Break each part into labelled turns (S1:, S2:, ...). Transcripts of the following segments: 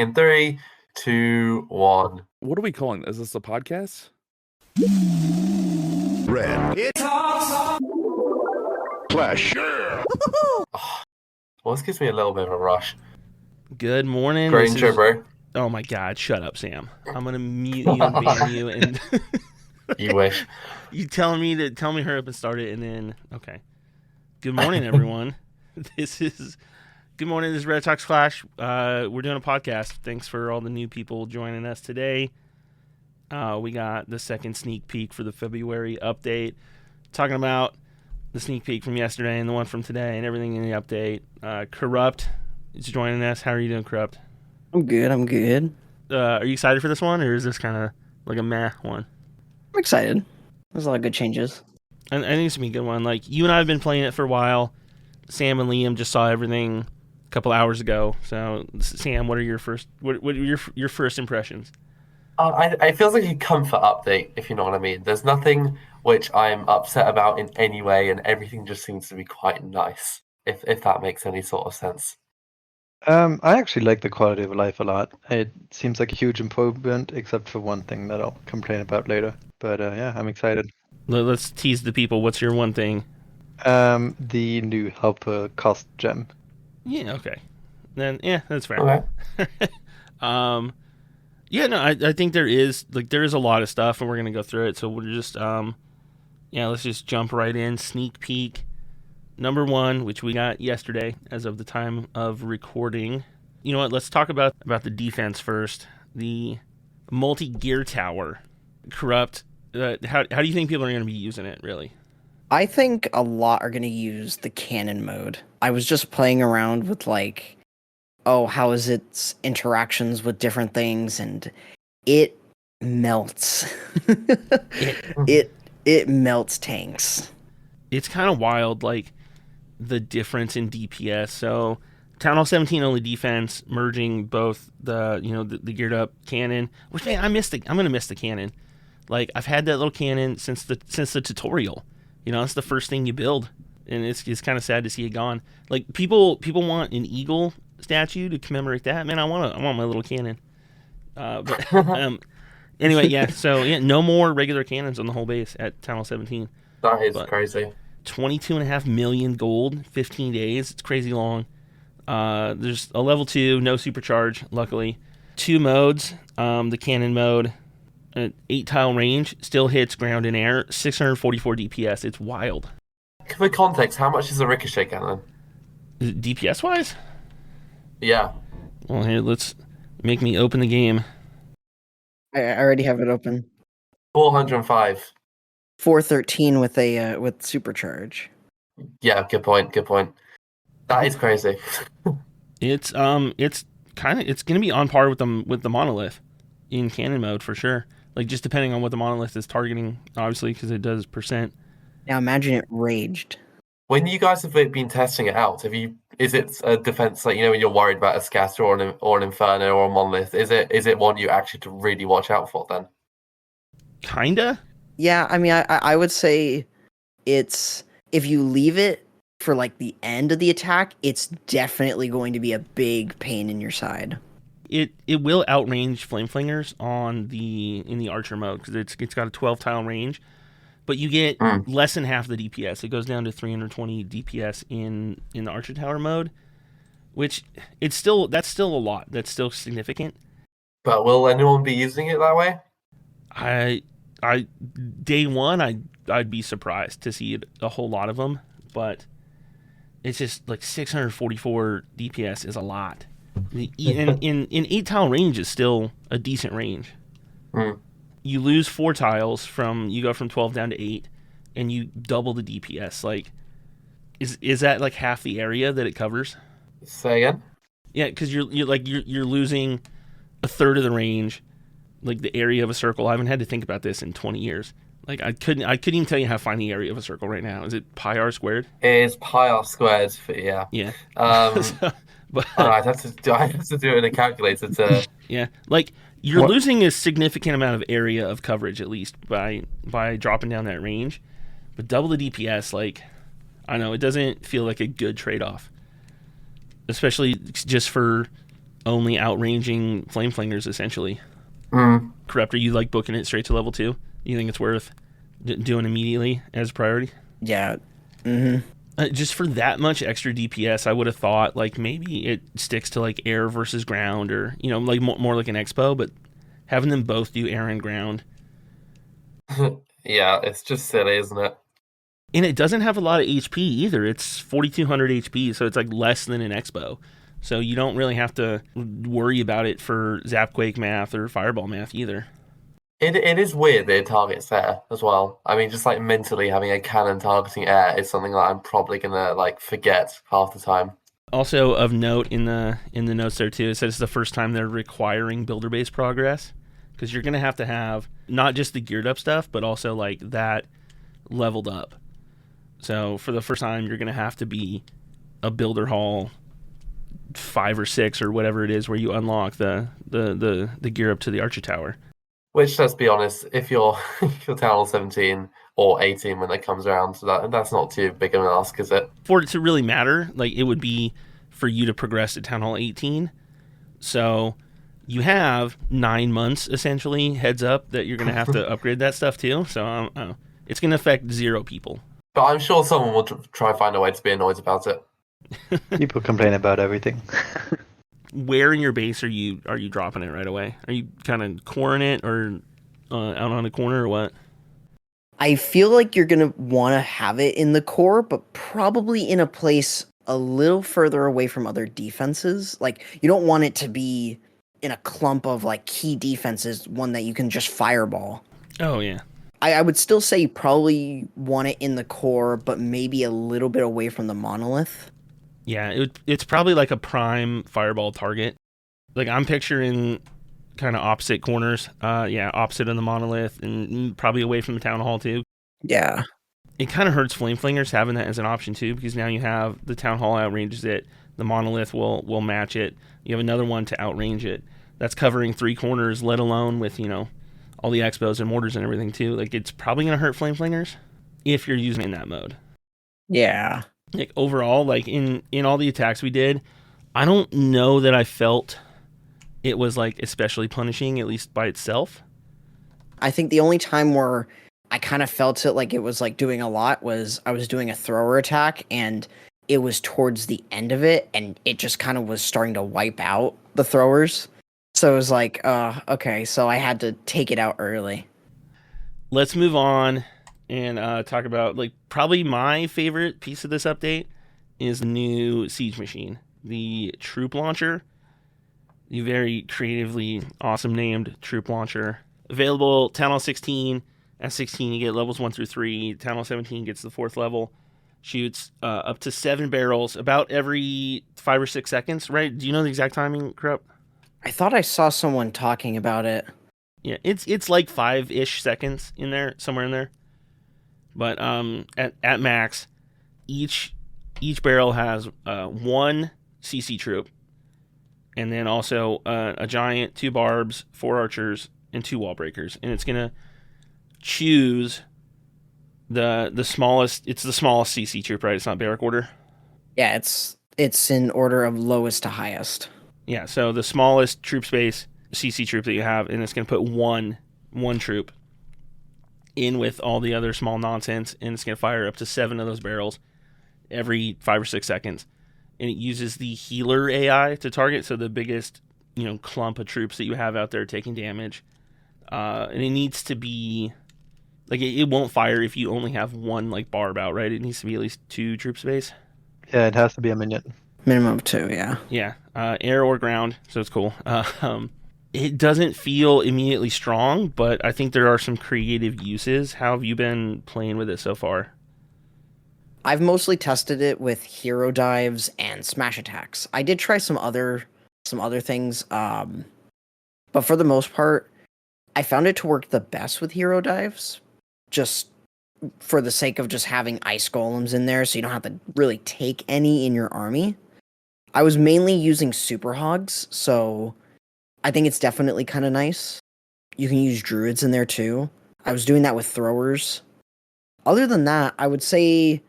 S1: In 3, 2, 1.
S2: What are we calling this? Is this a podcast?
S3: Red. It's Flash.
S1: Well, this gives me a little bit of a rush.
S2: Good morning.
S1: Great intro, bro.
S2: Oh my God! Shut up, Sam. I'm gonna mute you and ban you. And
S1: You wish.
S2: You telling me to hurry up and start it, and then okay. Good morning, everyone. Good morning. This is Red Talks Flash. We're doing a podcast. Thanks for all the new people joining us today. We got the second sneak peek for the February update, talking about the sneak peek from yesterday and the one from today and everything in the update. Corrupt is joining us. How are you doing, Corrupt?
S4: I'm good.
S2: Are you excited for this one, or is this kind of like a meh one?
S4: I'm excited. There's a lot of good changes.
S2: I think it's going to be a good one. Like, you and I have been playing it for a while. Sam and Liam just saw everything a couple hours ago. So, Sam, what are your first impressions?
S1: It feels like a comfort update, if you know what I mean. There's nothing which I'm upset about in any way, and everything just seems to be quite nice, if that makes any sort of sense.
S5: I actually like the quality of life a lot. It seems like a huge improvement, except for one thing that I'll complain about later. But yeah, I'm excited.
S2: Let's tease the people. What's your one thing?
S5: The new helper cost gem.
S2: Yeah, okay. Then yeah, that's fair.
S1: Okay.
S2: Yeah, no, I think there is a lot of stuff, and we're gonna go through it. So we're just let's just jump right in. Sneak peek number 1, which we got yesterday as of the time of recording. You know what? Let's talk about the defense first. The multi-gear tower. Corrupt. How do you think people are gonna be using it, really?
S4: I think a lot are going to use the cannon mode. I was just playing around with how is its interactions with different things, and it melts. It melts tanks.
S2: It's kind of wild, like the difference in DPS. So Town Hall 17 only defense, merging both the geared up cannon. Which, man, I'm gonna miss the cannon. Like, I've had that little cannon since the tutorial. You know, it's the first thing you build, and it's kind of sad to see it gone. Like, people want an eagle statue to commemorate that. Man, I want my little cannon. Anyway, yeah. So yeah, no more regular cannons on the whole base at Town Hall 17.
S1: That is crazy. 22.5
S2: million gold, 15 days. It's crazy long. There's a level 2, no supercharge, luckily. 2 modes. The cannon mode, 8 tile range, still hits ground and air, 644 DPS. It's wild.
S1: For context, how much is a ricochet cannon?
S2: DPS wise?
S4: Yeah.
S2: Well, here, let's make me open the game.
S4: I already have it open.
S1: 405.
S4: 413 with supercharge.
S1: Yeah, good point. That is crazy.
S2: It's gonna be on par with the monolith in cannon mode for sure. Like, just depending on what the monolith is targeting, obviously, because it does percent.
S4: Now imagine it raged.
S1: When you guys have been testing it out, is it a defense, like, when you're worried about a scatter or an inferno or a monolith? Is it one you actually to really watch out for then?
S2: Kinda.
S4: Yeah, I mean, I would say it's, if you leave it for the end of the attack, it's definitely going to be a big pain in your side.
S2: It will outrange flame flingers in the archer mode, because it's got a 12 tile range, but you get less than half the DPS. It goes down to 320 DPS in the archer tower mode, which that's still a lot. That's still significant.
S1: But will anyone be using it that way?
S2: I day one I'd be surprised to see a whole lot of them, but it's just 644 DPS is a lot. In 8 tile range is still a decent range. You lose 4 tiles you go from 12 down to 8, and you double the DPS. Is that half the area that it covers?
S1: Say again?
S2: Yeah, because you're losing a third of the range, the area of a circle. I haven't had to think about this in 20 years. I couldn't even tell you how to find the area of a circle right now. Is it pi r squared?
S1: It is pi r squared. Yeah.
S2: Yeah.
S1: But I have to do it in a calculator to.
S2: Yeah, you're losing a significant amount of area of coverage, at least by dropping down that range, but double the DPS. I don't know, it doesn't feel like a good trade off, especially just for only outranging flame flingers essentially. Corrupt, are you like booking it straight to level 2? You think it's worth doing immediately as a priority?
S4: Yeah.
S2: Just for that much extra DPS, I would have thought like maybe it sticks to like air versus ground, or like more like an expo, but having them both do air and ground.
S1: Yeah, it's just silly, isn't it?
S2: And it doesn't have a lot of HP either. It's 4,200 HP, so it's like less than an expo. So you don't really have to worry about it for Zapquake math or Fireball math either.
S1: It is weird that it targets air as well. I mean, just like mentally having a cannon targeting air is something that I'm probably gonna like forget half the time.
S2: Also of note in the notes there too, it says it's the first time they're requiring builder-based progress, because you're gonna have to have not just the geared up stuff, but also like that leveled up. So for the first time, you're gonna have to be a builder hall 5 or 6 or whatever it is, where you unlock the gear up to the Archer Tower.
S1: Which, let's be honest, if you're Town Hall 17 or 18 when it comes around, that's not too big of an ask, is it?
S2: For it to really matter, like it would be for you to progress to Town Hall 18. So you have 9 months essentially heads up that you're going to have to upgrade that stuff too. So it's going to affect 0 people.
S1: But I'm sure someone will try and find a way to be annoyed about it.
S5: People complain about everything.
S2: Where in your base are you dropping it right away? Are you kind of coring it, or out on a corner, or what?
S4: I feel like you're going to want to have it in the core, but probably in a place a little further away from other defenses. Like, you don't want it to be in a clump of like key defenses, one that you can just fireball.
S2: Oh, yeah.
S4: I would still say you probably want it in the core, but maybe a little bit away from the monolith.
S2: Yeah, it's probably like a prime fireball target. Like, I'm picturing kind of opposite corners. Opposite of the monolith, and probably away from the town hall too.
S4: Yeah.
S2: It kind of hurts flame flingers having that as an option too, because now you have the town hall outranges it. The monolith will match it. You have another one to outrange it. That's covering 3 corners, let alone with, all the expos and mortars and everything too. Like, it's probably going to hurt flame flingers if you're using it in that mode.
S4: Yeah.
S2: Like, overall, like in all the attacks we did, I don't know that I felt it was like especially punishing, at least by itself.
S4: I think the only time where I kind of felt it like it was like doing a lot was I was doing a thrower attack, and it was towards the end of it, and it just kind of was starting to wipe out the throwers. So it was like, okay, so I had to take it out early.
S2: Let's move on and talk about, like, probably my favorite piece of this update is the new siege machine, the troop launcher, the very creatively awesome named troop launcher. Available Town Hall 16. At 16, you get levels 1 through 3. Town Hall 17 gets the 4th level. Shoots up to 7 barrels about every 5 or 6 seconds, right? Do you know the exact timing, Corrupt?
S4: I thought I saw someone talking about it.
S2: Yeah, it's like 5-ish seconds in there, somewhere in there. But at max, each barrel has 1 CC troop, and then also a giant, 2 barbs, 4 archers, and 2 wall breakers. And it's gonna choose the smallest. It's the smallest CC troop, right? It's not barrack order.
S4: Yeah, it's in order of lowest to highest.
S2: Yeah, so the smallest troop space CC troop that you have, and it's going to put one troop in with all the other small nonsense, and it's going to fire up to 7 of those barrels every 5 or 6 seconds. And it uses the healer AI to target, so the biggest clump of troops that you have out there taking damage. And it needs to be like, it won't fire if you only have 1 like barb out, right? It needs to be at least 2 troop space.
S5: Yeah, it has to be a minion.
S4: Minimum of 2, yeah.
S2: Yeah, air or ground, so it's cool. It doesn't feel immediately strong, but I think there are some creative uses. How have you been playing with it so far?
S4: I've mostly tested it with hero dives and smash attacks. I did try some other things, but for the most part, I found it to work the best with hero dives, just for the sake of just having ice golems in there, so you don't have to really take any in your army. I was mainly using super hogs, so I think it's definitely kind of nice. You can use druids in there too. I was doing that with throwers. Other than that, I would say,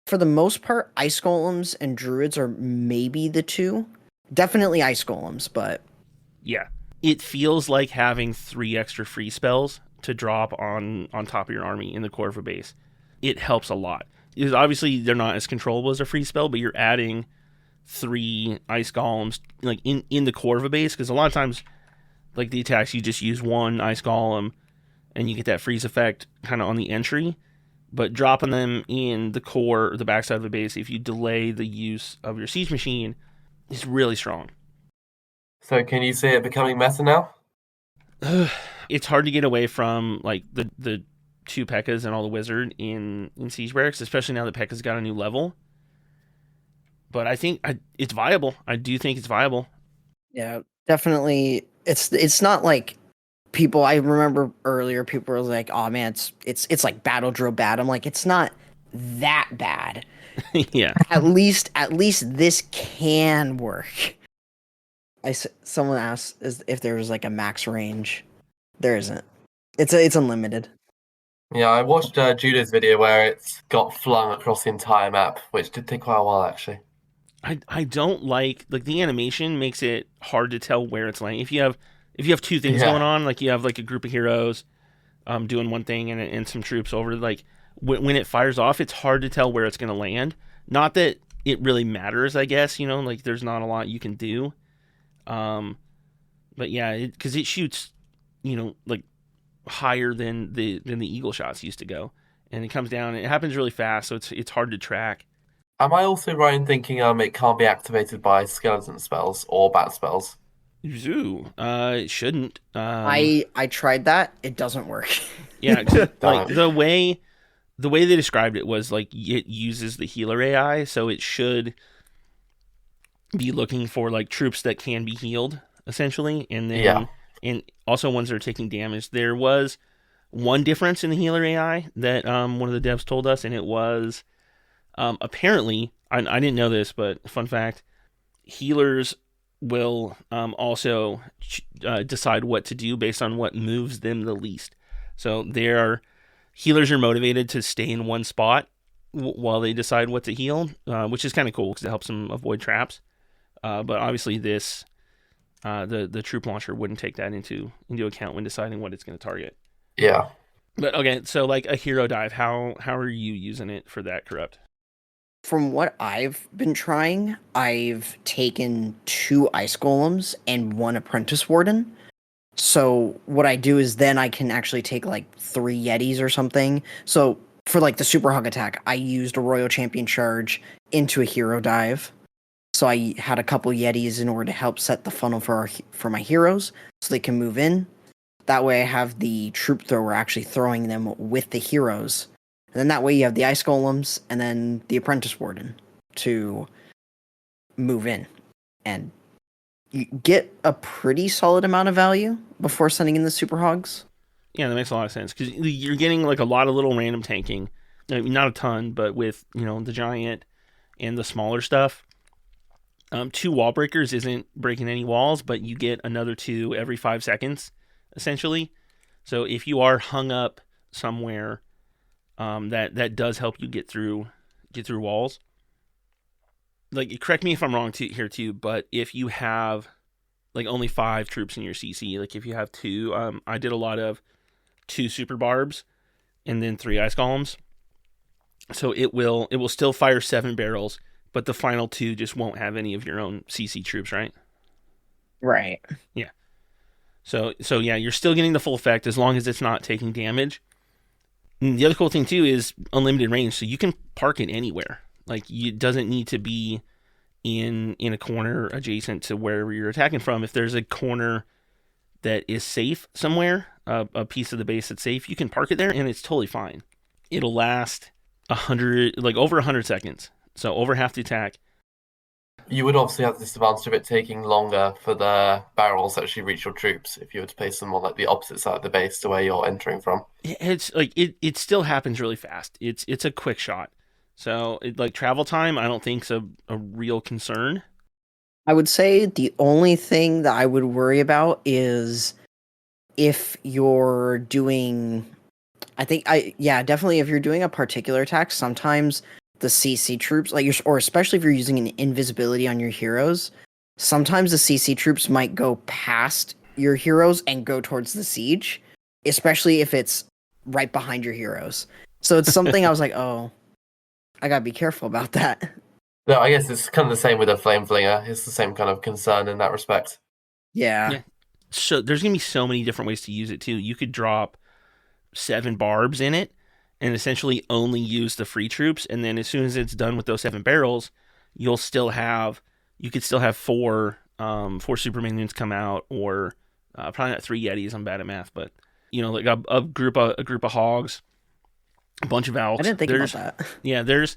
S4: for the most part, ice golems and druids are maybe the 2. Definitely ice golems, but
S2: Yeah. It feels like having 3 extra free spells to drop on top of your army in the core of a base. It helps a lot. Because obviously they're not as controllable as a free spell, but you're adding 3 ice golems like in the core of a base, because a lot of times like the attacks you just use 1 ice golem and you get that freeze effect kind of on the entry, but dropping them in the core or the backside of the base, if you delay the use of your siege machine, is really strong.
S1: So can you see it becoming meta now?
S2: It's hard to get away from like the 2 P.E.K.K.A.s and all the wizard in siege barracks, especially now that P.E.K.K.A.'s got a new level. But I think it's viable. I do think it's viable.
S4: yeah, definitely. It's not like people. I remember earlier people were like, "Oh man, it's like battle drill bad." I'm like, it's not that bad.
S2: Yeah.
S4: At least this can work. Someone asked if there was like a max range. There isn't. It's unlimited.
S1: Yeah, I watched Judah's video where it's got flung across the entire map, which did take quite a while actually.
S2: I don't like the animation makes it hard to tell where it's laying. If you have 2 things
S1: Yeah.
S2: going on, like you have like a group of heroes doing one thing and some troops over, like when it fires off, it's hard to tell where it's going to land. Not that it really matters, I guess, like there's not a lot you can do. But yeah, because it shoots, like higher than the eagle shots used to go, and it comes down. It happens really fast, so it's hard to track.
S1: Am I also right in thinking it can't be activated by skeleton spells or bat spells?
S2: Zoo, it shouldn't.
S4: I tried that. It doesn't work.
S2: Yeah, like
S1: Damn.
S2: the way they described it was like it uses the healer AI, so it should be looking for like troops that can be healed essentially, and then
S1: Yeah.
S2: and also ones that are taking damage. There was one difference in the healer AI that one of the devs told us, and it was apparently I didn't know this, but fun fact: healers will also decide what to do based on what moves them the least. So healers are motivated to stay in one spot while they decide what to heal, which is kind of cool because it helps them avoid traps. But obviously, this the troop launcher wouldn't take that into account when deciding what it's going to target.
S1: Yeah.
S2: But okay, so like a hero dive, how are you using it for that, Corrupt?
S4: From what I've been trying, I've taken 2 ice golems and 1 apprentice warden. So what I do is then I can actually take like 3 yetis or something. So for like the super hug attack, I used a royal champion charge into a hero dive. So I had a couple yetis in order to help set the funnel for my heroes so they can move in. That way I have the troop thrower actually throwing them with the heroes. And then that way you have the ice golems and then the apprentice warden to move in. And you get a pretty solid amount of value before sending in the super hogs.
S2: Yeah, that makes a lot of sense because you're getting like a lot of little random tanking. I mean, not a ton, but with the giant and the smaller stuff. 2 wall breakers isn't breaking any walls, but you get another 2 every 5 seconds, essentially. So if you are hung up somewhere, that does help you get through walls. Like, correct me if I'm wrong here too, but if you have like only 5 troops in your CC, like if you have 2, I did a lot of 2 super barbs and then 3 ice golems. So it will still fire 7 barrels, but the final 2 just won't have any of your own CC troops, right?
S4: Right.
S2: Yeah. So yeah, you're still getting the full effect as long as it's not taking damage. And the other cool thing too is unlimited range, so you can park it anywhere. Like it doesn't need to be in a corner adjacent to wherever you're attacking from. If there's a corner that is safe somewhere, a piece of the base that's safe, you can park it there and it's totally fine. It'll last 100, like over 100 seconds. So over half the attack.
S1: You would obviously have the disadvantage of it taking longer for the barrels to actually reach your troops if you were to place them on like the opposite side of the base to where you're entering from.
S2: It's like it still happens really fast. It's a quick shot. So like travel time, I don't think's a real concern.
S4: I would say the only thing that I would worry about is if you're doing, definitely if you're doing a particular attack, sometimes the CC troops, or especially if you're using an invisibility on your heroes, sometimes the CC troops might go past your heroes and go towards the siege, especially if it's right behind your heroes. So it's something I was like, oh, I gotta be careful about that.
S1: No, I guess it's kind of the same with a flame flinger. It's the same kind of concern in that respect.
S4: Yeah.
S2: So there's gonna be so many different ways to use it too. You could drop 7 barbs in it and essentially only use the free troops, and then as soon as it's done with those 7 barrels, you could still have 4 super minions come out, or probably not 3 yetis. I'm bad at math, but like a group of hogs, a bunch of alks.
S4: I didn't think about that.
S2: Yeah, there's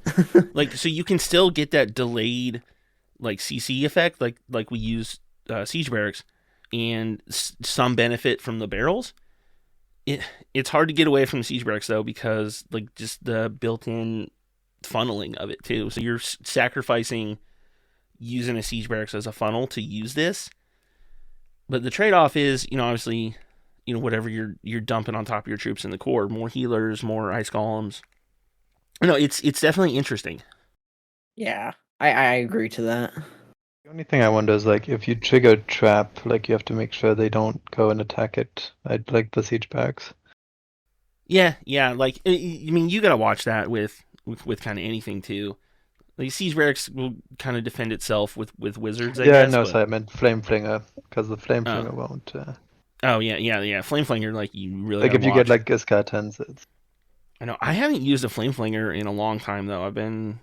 S2: like, so you can still get that delayed like CC effect, like we use siege barracks, and some benefit from the barrels. It's hard to get away from the siege barracks though, because like just the built-in funneling of it too. So you're sacrificing using a siege barracks as a funnel to use this. But the trade-off is, obviously, whatever you're dumping on top of your troops in the core, more healers, more ice golems. It's definitely interesting.
S4: Yeah, I agree to that.
S5: The only thing I wonder is, like, if you trigger a trap, like, you have to make sure they don't go and attack it. I'd like the siege barracks.
S2: Yeah, like, I mean, you gotta watch that with kind of anything too. Like, siege barracks will kind of defend itself with wizards, I guess.
S5: No, so I meant flame flinger, because the flame flinger won't.
S2: Oh yeah, flame flinger, like, you really
S5: like,
S2: gotta
S5: if you
S2: watch.
S5: get like Iskar 10s, it's...
S2: I know, I haven't used a flame flinger in a long time though. I've been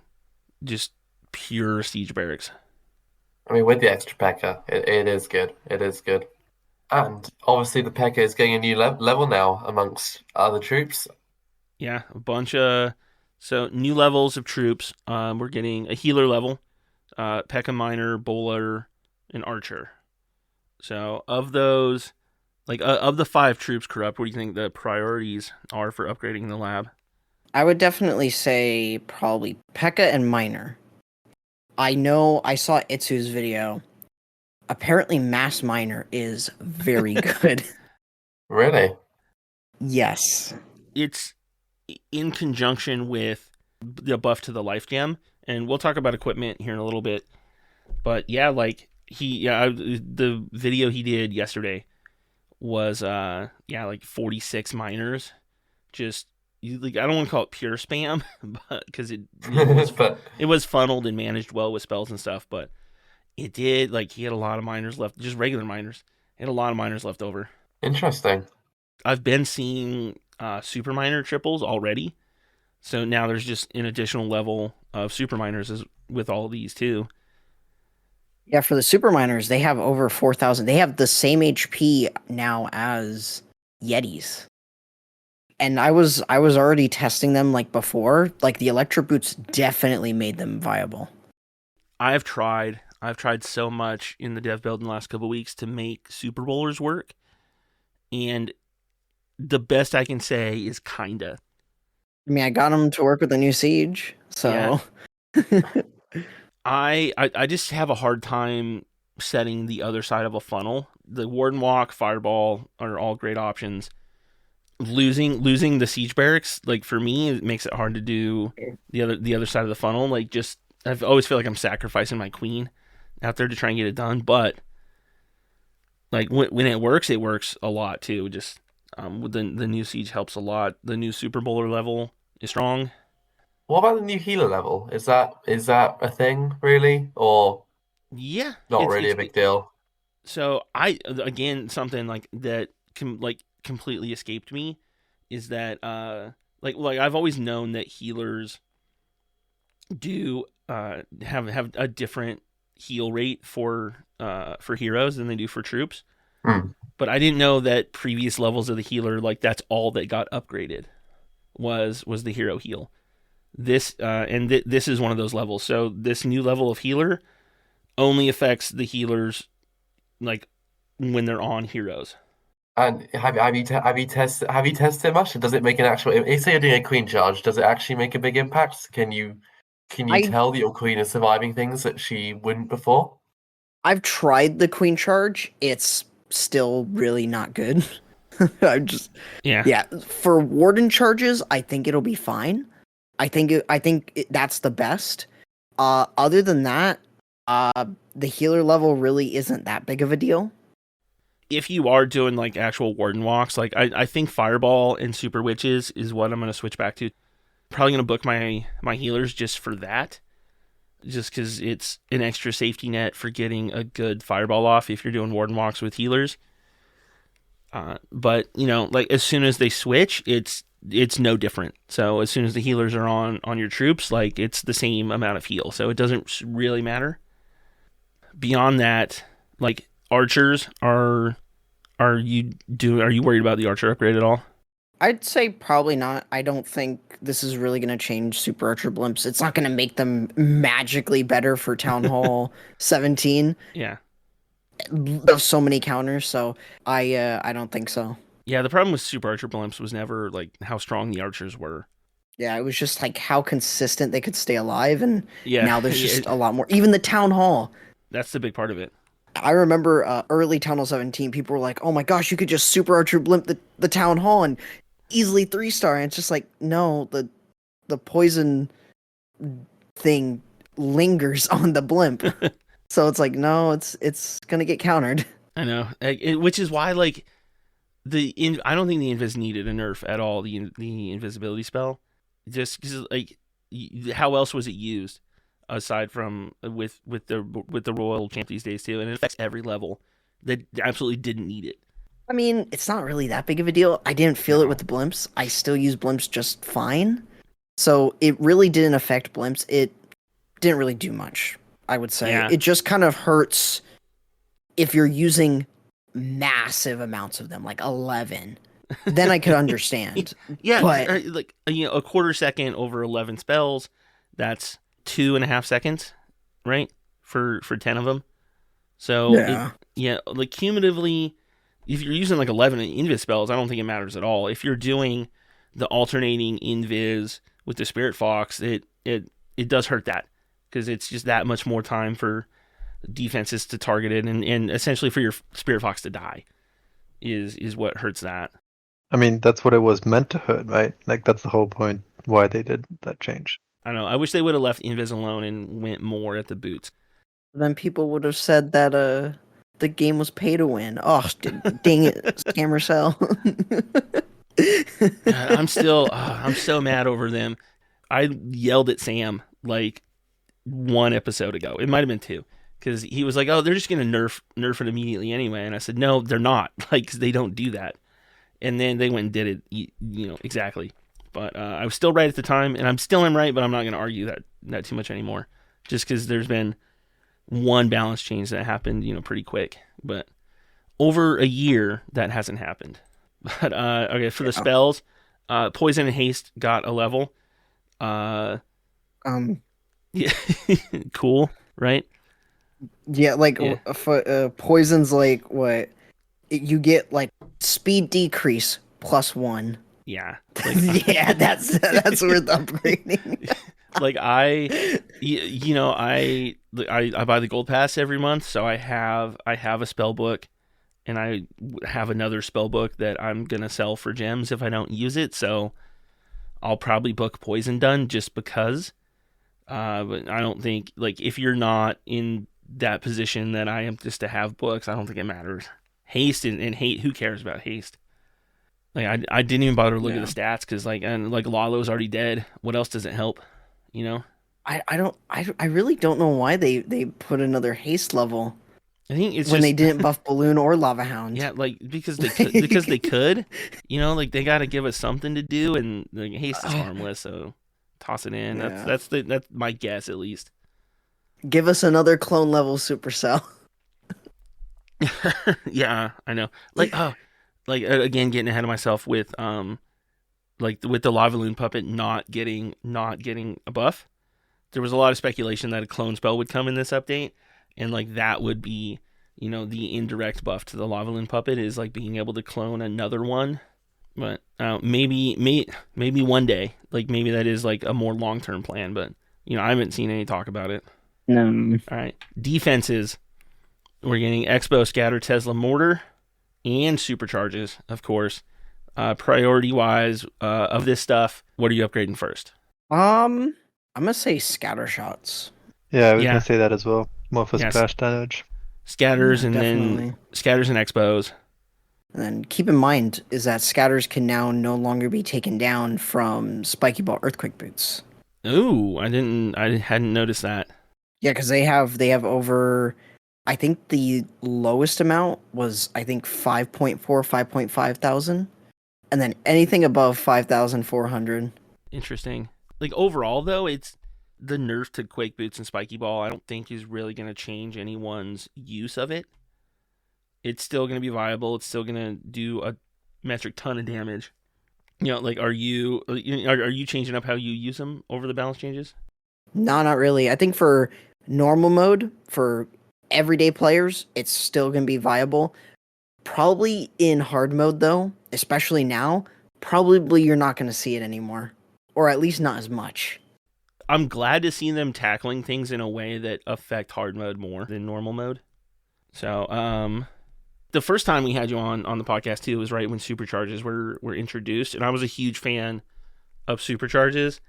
S2: just pure siege barracks.
S1: I mean, with the extra P.E.K.K.A, it is good. It is good. And obviously the P.E.K.K.A is getting a new level now amongst other troops.
S2: Yeah, a bunch of... So, new levels of troops. We're getting a healer level, P.E.K.K.A Miner, Bowler, and Archer. So, of those, like, of the 5 troops, Corrupt, what do you think the priorities are for upgrading the lab?
S4: I would definitely say probably P.E.K.K.A and Miner. I know I saw Itsu's video. Apparently, Mass Miner is very good.
S1: Really?
S4: Yes.
S2: It's in conjunction with the buff to the life gem, and we'll talk about equipment here in a little bit. But yeah, like, the video he did yesterday was like 46 miners. Just, like, I don't want to call it pure spam, but because it was funneled and managed well with spells and stuff. But it did, like, he had a lot of miners left, just regular miners. He had a lot of miners left over.
S1: Interesting.
S2: I've been seeing super miner triples already, so now there's just an additional level of super miners with all of these too.
S4: Yeah, for the super miners, they have over 4,000. They have the same HP now as Yetis. And I was already testing them like before. Like, the Electro Boots definitely made them viable.
S2: I've tried so much in the dev build in the last couple of weeks to make super bowlers work, and the best I can say is kinda.
S4: I mean, I got them to work with the new siege, so...
S2: Yeah. I just have a hard time setting the other side of a funnel. The Warden Walk, Fireball are all great options. Losing the siege barracks, like, for me, it makes it hard to do the other side of the funnel. Like, just, I always feel like I'm sacrificing my queen out there to try and get it done. But, like, when it works a lot too. Just with the new siege helps a lot. The new super bowler level is strong.
S1: What about the new healer level? Is that a thing, really? Or
S2: Yeah,
S1: not really a big deal?
S2: So again, something like that completely escaped me is that like I've always known that healers do have a different heal rate for heroes than they do for troops. But I didn't know that previous levels of the healer, like, that's all that got upgraded was the hero heal. This this is one of those levels. So this new level of healer only affects the healers, like, when they're on heroes.
S1: And have you tested it much? Does it make an actual? If say you're doing a queen charge, does it actually make a big impact? Can you tell that your queen is surviving things that she wouldn't before?
S4: I've tried the queen charge. It's still really not good. Yeah. For warden charges, I think it'll be fine. I think that's the best. Other than that, The healer level really isn't that big of a deal.
S2: If you are doing like actual warden walks, like I think Fireball and Super Witches is what I'm going to switch back to. Probably going to book my healers just for that. Just because it's an extra safety net for getting a good Fireball off if you're doing warden walks with healers. But, you know, like as soon as they switch, it's no different. So as soon as the healers are on your troops, like it's the same amount of heal. So it doesn't really matter. Beyond that, like archers are you worried about the archer upgrade at all?
S4: I'd say probably not. I don't think this is really going to change Super Archer blimps. It's not going to make them magically better for Town Hall 17.
S2: Yeah.
S4: There's so many counters, so I don't think so.
S2: Yeah, the problem with Super Archer blimps was never like how strong the archers were.
S4: Yeah, it was just like how consistent they could stay alive, and
S2: Yeah.
S4: now there's just a lot more. Even the Town Hall.
S2: That's the big part of it.
S4: I remember early Town Hall 17, people were like, oh my gosh, you could just Super Archer blimp the Town Hall and easily 3-star. And it's just like, no, the poison thing lingers on the blimp. So it's like, no, it's going to get countered.
S2: I know. Which is why, like, I don't think the Invis needed a nerf at all, the invisibility spell. Just because, like, how else was it used? Aside from with the Royal Champ these days too, and it affects every level that absolutely didn't need it.
S4: I mean, it's not really that big of a deal. I didn't feel it with the blimps. I still use blimps just fine. So it really didn't affect blimps. It didn't really do much, I would say.
S2: Yeah.
S4: It just kind of hurts if you're using massive amounts of them, like 11. Then I could understand.
S2: Yeah,
S4: but
S2: like, you know, a quarter second over 11 spells, that's 2.5 seconds, right? For 10 of them. So
S4: yeah.
S2: Like cumulatively, if you're using like 11 invis spells, I don't think it matters at all. If you're doing the alternating invis with the Spirit Fox, it does hurt that, because it's just that much more time for defenses to target it, and essentially for your Spirit Fox to die is what hurts that.
S5: I mean, that's what it was meant to hurt, right? Like, that's the whole point why they did that change.
S2: I don't know. I wish they would have left Invis alone and went more at the boots.
S4: Then people would have said that the game was pay to win. Oh, dang it, Scammer Cell.
S2: I'm so mad over them. I yelled at Sam like 1 episode ago. It might have been 2, because he was like, "Oh, they're just gonna nerf it immediately anyway," and I said, "No, they're not. Like, 'cause they don't do that." And then they went and did it, you know, exactly. But I was still right at the time, and I'm still am right, but I'm not going to argue that too much anymore, just because there's been one balance change that happened, you know, pretty quick. But over a year, that hasn't happened. But okay, for the spells, Poison and Haste got a level. Yeah, cool, right?
S4: Yeah, like
S2: Yeah.
S4: Poison's like what? You get like speed decrease +1.
S2: Yeah.
S4: Like, yeah, that's worth upgrading.
S2: Like I buy the gold pass every month, so I have a spell book, and I have another spell book that I'm gonna sell for gems if I don't use it. So I'll probably book Poison Done just because. But I don't think, like, if you're not in that position that I am just to have books, I don't think it matters. Haste and hate, who cares about haste? Like, I didn't even bother to look at the stats, because like Lalo's already dead. What else does it help? You know?
S4: I really don't know why they put another haste level.
S2: I think it's
S4: when
S2: just,
S4: they didn't buff Balloon or Lava Hound.
S2: Yeah, like because they could, you know, like they got to give us something to do, and like haste is harmless, so toss it in.
S4: Yeah.
S2: That's my guess, at least.
S4: Give us another clone level Supercell.
S2: Yeah, I know. Like again, getting ahead of myself with like with the Lava Loon puppet not getting a buff. There was a lot of speculation that a clone spell would come in this update, and like that would be, you know, the indirect buff to the Lava Loon puppet is like being able to clone another one. But maybe one day, like maybe that is like a more long-term plan, but you know, I haven't seen any talk about it.
S4: No.
S2: All right, defenses. We're getting Expo, Scatter, Tesla, Mortar, and Supercharges, of course. Priority-wise, of this stuff, what are you upgrading first?
S4: I'm gonna say Scatter Shots.
S5: Yeah, I was gonna say that as well. More for
S2: Yes.
S5: splash damage.
S2: Scatters
S4: Yeah,
S2: and
S4: definitely.
S2: then scatters and expos.
S4: And then keep in mind is that scatters can now no longer be taken down from spiky ball earthquake boots.
S2: Ooh, I hadn't noticed that.
S4: Yeah, because they have over. I think the lowest amount was 5.4, 5.5 thousand, and then anything above 5,400.
S2: Interesting. Like overall though, it's the nerf to Quake Boots and Spiky Ball. I don't think is really going to change anyone's use of it. It's still going to be viable. It's still going to do a metric ton of damage. You know, like are you changing up how you use them over the balance changes?
S4: No, not really. I think for normal mode, for everyday players, it's still going to be viable. Probably in hard mode, though, especially now, probably you're not going to see it anymore. Or at least not as much.
S2: I'm glad to see them tackling things in a way that affect hard mode more than normal mode. So, the first time we had you on the podcast, too, was right when Supercharges were introduced. And I was a huge fan of Supercharges.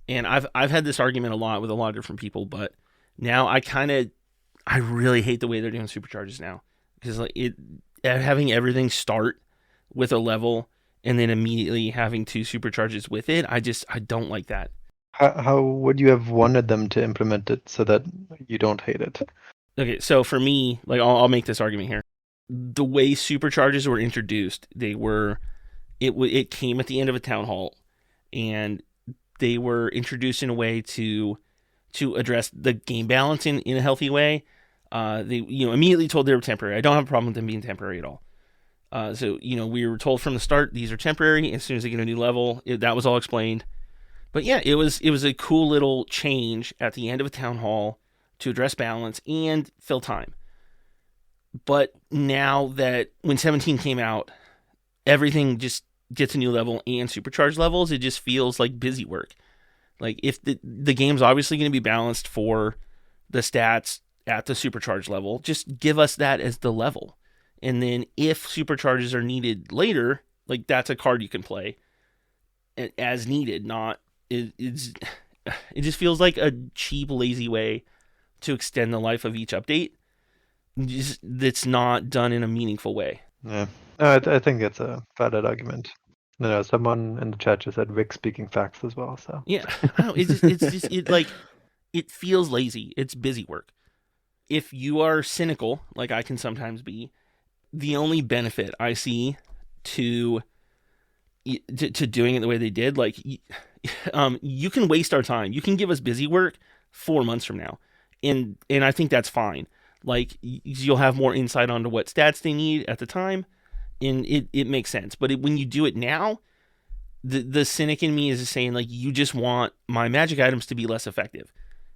S2: And I've had this argument a lot with a lot of different people, but now I really hate the way they're doing Supercharges now, because like having everything start with a level and then immediately having 2 Supercharges with it, I don't like that.
S5: How would you have wanted them to implement it so that you don't hate it?
S2: Okay, so for me, like I'll make this argument here. The way Supercharges were introduced, it came at the end of a town hall, and they were introduced in a way to address the game balance in a healthy way. They immediately told they were temporary. I don't have a problem with them being temporary at all. So we were told from the start these are temporary. As soon as they get a new level, that was all explained. But yeah, it was a cool little change at the end of a town hall to address balance and fill time. But now that when 17 came out, everything just gets a new level and supercharged levels, it just feels like busy work. Like if the game's obviously going to be balanced for the stats at the supercharged level, just give us that as the level. And then if supercharges are needed later, like that's a card you can play as needed, not it just feels like a cheap, lazy way to extend the life of each update. That's not done in a meaningful way.
S5: Yeah, no, I think it's a valid argument. No, someone in the chat just said Rick speaking facts as well. So
S2: yeah, I don't. It feels lazy. It's busy work. If you are cynical, like I can sometimes be, the only benefit I see to doing it the way they did, like, you can waste our time. You can give us busy work 4 months from now, and I think that's fine. Like, you'll have more insight onto what stats they need at the time, and it makes sense. But when you do it now, the cynic in me is saying, like, you just want my magic items to be less effective,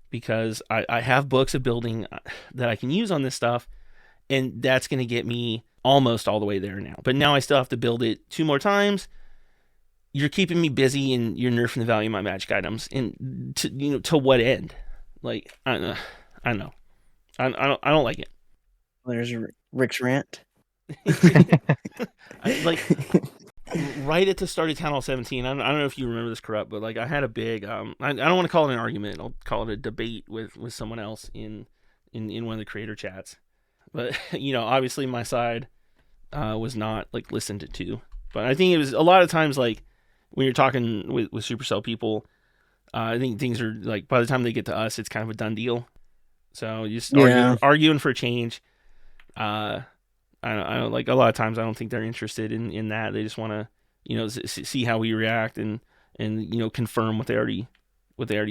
S2: because I have books of building that I can use on this stuff, and that's going to get me almost all the way there now. But now I still have to build it 2 more times. You're keeping me busy, and you're nerfing the value of my magic items. And to what end? Like, I don't know. I don't like it.
S4: There's Rick's rant.
S2: Right at the start of Town Hall 17, I don't know if you remember this, Corrupt, but like I had a big, I don't want to call it an argument. I'll call it a debate with someone else in one of the creator chats. But obviously my side was not like listened to. But I think it was a lot of times, like when you're talking with Supercell people, I think things are like, by the time they get to us, it's kind of a done deal. So you just arguing for change. I don't like, a lot of times I don't think they're interested in that. They just want to see how we react and confirm what they already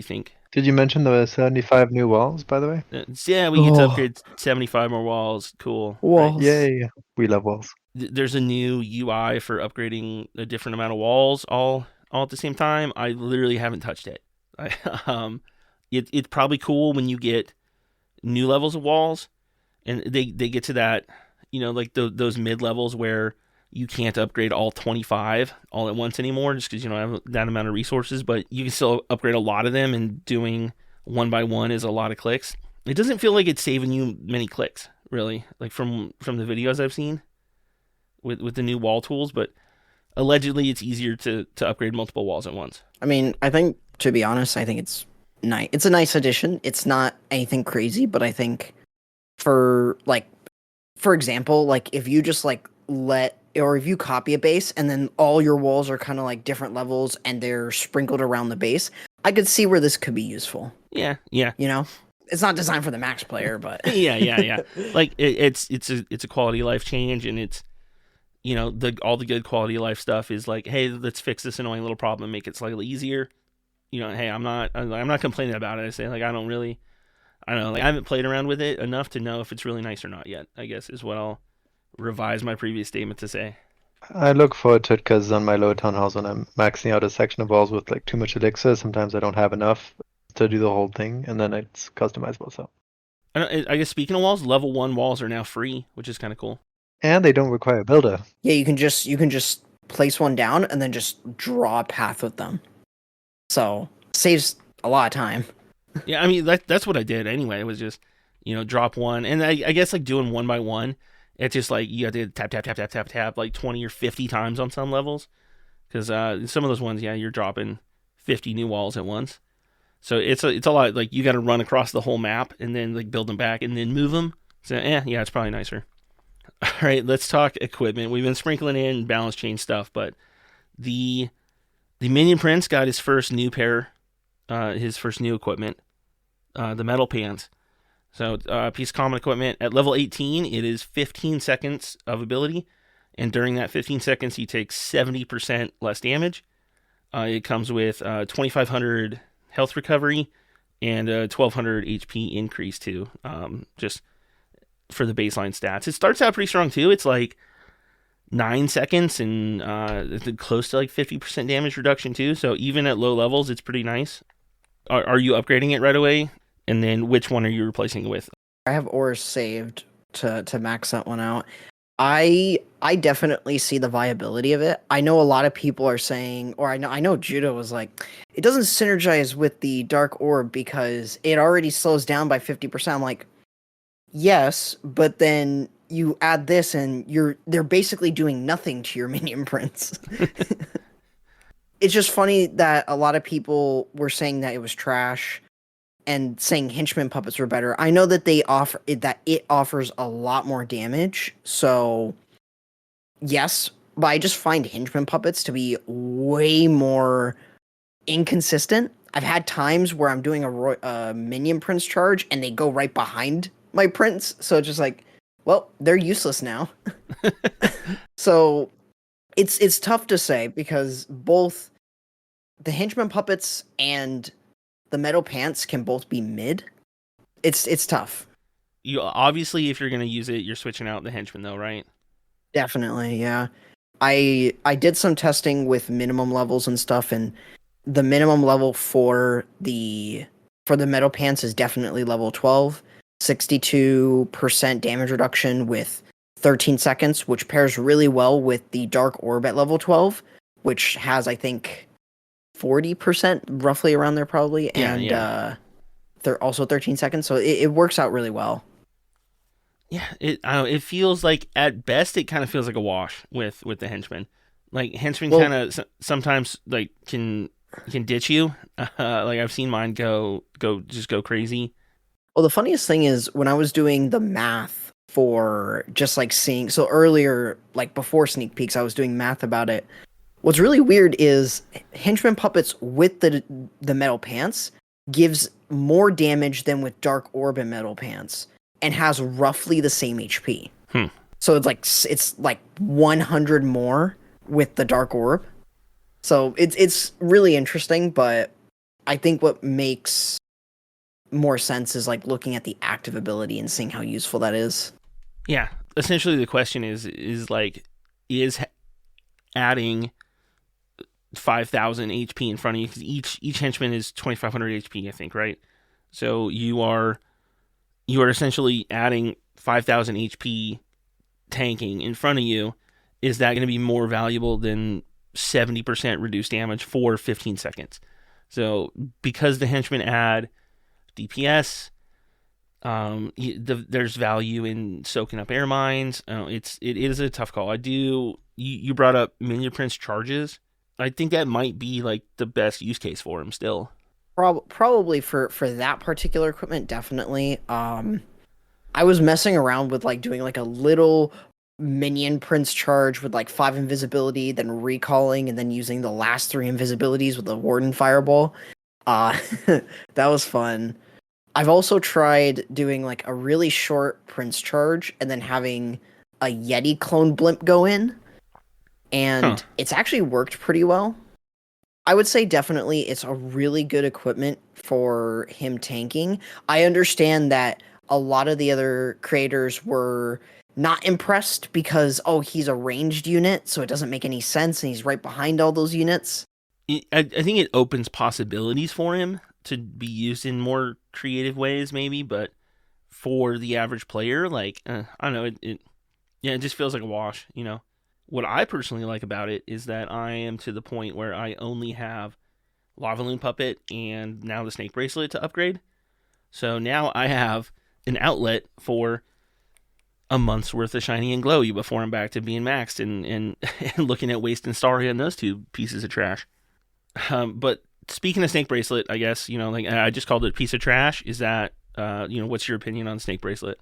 S2: think.
S5: Did you mention there were 75 new walls, by the way?
S2: Yeah, we get to upgrade 75 more walls. Cool.
S4: Walls.
S2: Right?
S5: Yay! We love walls.
S2: There's a new UI for upgrading a different amount of walls all at the same time. I literally haven't touched it. It's probably cool when you get new levels of walls, and they get to that, like those mid levels where you can't upgrade all 25 all at once anymore, just because you don't have that amount of resources, but you can still upgrade a lot of them, and doing one by one is a lot of clicks. It doesn't feel like it's saving you many clicks, really, like from the videos I've seen with the new wall tools, but allegedly it's easier to upgrade multiple walls at once.
S4: I mean, I think, to be honest, I think it's nice. It's a nice addition. It's not anything crazy, but I think for example, like if you just like if you copy a base and then all your walls are kind of like different levels and they're sprinkled around the base, I could see where this could be useful.
S2: Yeah.
S4: It's not designed for the max player, but
S2: yeah. Like it's a quality of life change, and it's all the good quality of life stuff is like, hey, let's fix this annoying little problem and make it slightly easier. Hey, I'm not complaining about it. I say like I don't know. Like I haven't played around with it enough to know if it's really nice or not yet, I guess is what I'll revise my previous statement to say.
S5: I look forward to it because on my low town house, when I'm maxing out a section of walls with like too much elixir, sometimes I don't have enough to do the whole thing, and then it's customizable. So
S2: I guess speaking of walls, level 1 walls are now free, which is kind of cool.
S5: and they don't require a builder.
S4: yeah, you can just place one down and then just draw a path with them. So saves a lot of time.
S2: Yeah, I mean that's what I did anyway. It was just drop one, and I guess like doing one by one. It's just like you have to tap like 20 or 50 times on some levels, because some of those ones, you're dropping 50 new walls at once. So it's a lot. Like you got to run across the whole map and then like build them back and then move them. So yeah, it's probably nicer. All right, let's talk equipment. We've been sprinkling in balance chain stuff, but the Minion Prince got his first new his first new equipment, the Metal Pants. So piece of common equipment at level 18, it is 15 seconds of ability, and during that 15 seconds, he takes 70% less damage. It comes with 2,500 health recovery and 1,200 HP increase too, just for the baseline stats. It starts out pretty strong too. It's like 9 seconds and close to like 50% damage reduction too. So even at low levels, it's pretty nice. Are you upgrading it right away? And then which one are you replacing it with?
S4: I have ores saved to max that one out. I definitely see the viability of it. I know a lot of people are saying, or I know Judo was like, it doesn't synergize with the Dark Orb because it already slows down by 50%. I'm like, yes, but then you add this and they're basically doing nothing to your Minion Prince. It's just funny that a lot of people were saying that it was trash and saying henchman puppets were better. I know that it offers a lot more damage. So yes, but I just find henchman puppets to be way more inconsistent. I've had times where I'm doing a Minion Prince charge and they go right behind my prince. So it's just like, well, they're useless now. So it's tough to say because both the henchman puppets and the Metal Pants can both be mid. It's tough.
S2: You obviously, if you're gonna use it, you're switching out the henchman though, right?
S4: Definitely, yeah. I did some testing with minimum levels and stuff, and the minimum level for the Metal Pants is definitely level 12, 62% damage reduction with 13 seconds, which pairs really well with the Dark Orb at level 12, which has, I think, 40% roughly around there probably, and they're also 13 seconds, so it works out really well.
S2: Yeah, it feels like at best it kind of feels like a wash with the henchmen. Like henchmen kind of sometimes like can ditch you. Like I've seen mine go crazy.
S4: Well, the funniest thing is when I was doing the math for just like seeing, so earlier, like before sneak peeks, I was doing math about it. What's really weird is henchman puppets with the Metal Pants gives more damage than with Dark Orb and Metal Pants, and has roughly the same HP. So it's like 100 more with the Dark Orb. So it's really interesting, but I think what makes more sense is like looking at the active ability and seeing how useful that is.
S2: Yeah, essentially the question is adding 5,000 HP in front of you, because each henchman is 2,500 HP, I think, right? So you are essentially adding 5,000 HP tanking in front of you. Is that going to be more valuable than 70% reduced damage for 15 seconds? So because the henchmen add DPS, there's value in soaking up air mines. It is a tough call. You brought up Minion Prince charges. I think that might be like the best use case for him still.
S4: Probably for that particular equipment, definitely. I was messing around with like doing like a little Minion Prince charge with like 5 invisibility, then recalling, and then using the last 3 invisibilities with the Warden Fireball. Uh, that was fun. I've also tried doing like a really short Prince charge and then having a Yeti clone blimp go in, and it's actually worked pretty well. I would say definitely it's a really good equipment for him tanking. I understand that a lot of the other creators were not impressed because, oh, he's a ranged unit, so it doesn't make any sense, and he's right behind all those units.
S2: I think it opens possibilities for him to be used in more creative ways, maybe, but for the average player, like, I don't know, it just feels like a wash, you know? What I personally like about it is that I am to the point where I only have Lava Loon Puppet and now the Snake Bracelet to upgrade. So now I have an outlet for a month's worth of Shiny and Glowy before I'm back to being maxed and looking at Waste and Starry on those 2 pieces of trash. But speaking of Snake Bracelet, I guess, you know, like I just called it a piece of trash. Is that, what's your opinion on Snake Bracelet?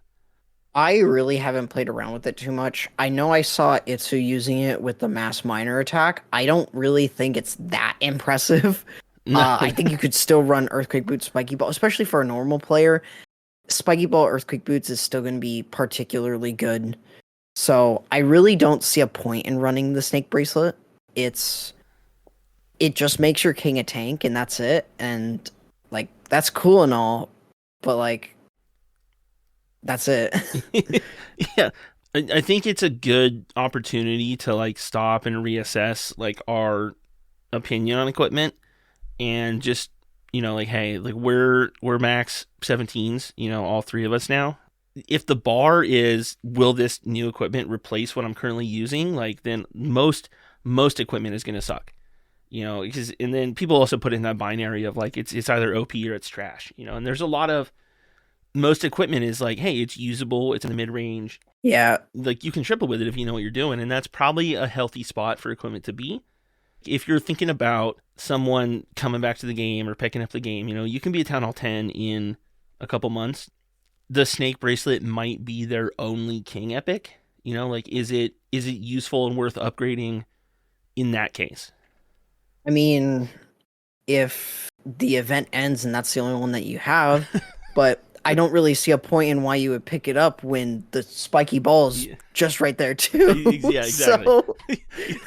S4: I really haven't played around with it too much. I know I saw Itsu using it with the Mass Miner attack. I don't really think it's that impressive.
S2: No.
S4: I think you could still run Earthquake Boots, Spiky Ball, especially for a normal player. Spiky Ball, Earthquake Boots is still going to be particularly good. So I really don't see a point in running the Snake Bracelet. It just makes your king a tank, and that's it. And, like, that's cool and all, but, like, that's it.
S2: Yeah. I think it's a good opportunity to, like, stop and reassess, like, our opinion on equipment and just, you know, like, hey, like, we're max 17s, you know, all 3 of us now. If the bar is, will this new equipment replace what I'm currently using, like, then most equipment is going to suck. You know, because, and then people also put in that binary of like it's either OP or it's trash, you know, and there's a lot of, most equipment is like, hey, it's usable, it's in the mid range.
S4: Yeah.
S2: Like you can triple with it if you know what you're doing, and that's probably a healthy spot for equipment to be. If you're thinking about someone coming back to the game or picking up the game, you know, you can be a Town Hall 10 in a couple months. The Snake Bracelet might be their only king epic, you know, like is it useful and worth upgrading in that case?
S4: I mean, if the event ends and that's the only one that you have, but I don't really see a point in why you would pick it up when the spiky ball's just right there too.
S2: Yeah, exactly.
S4: So...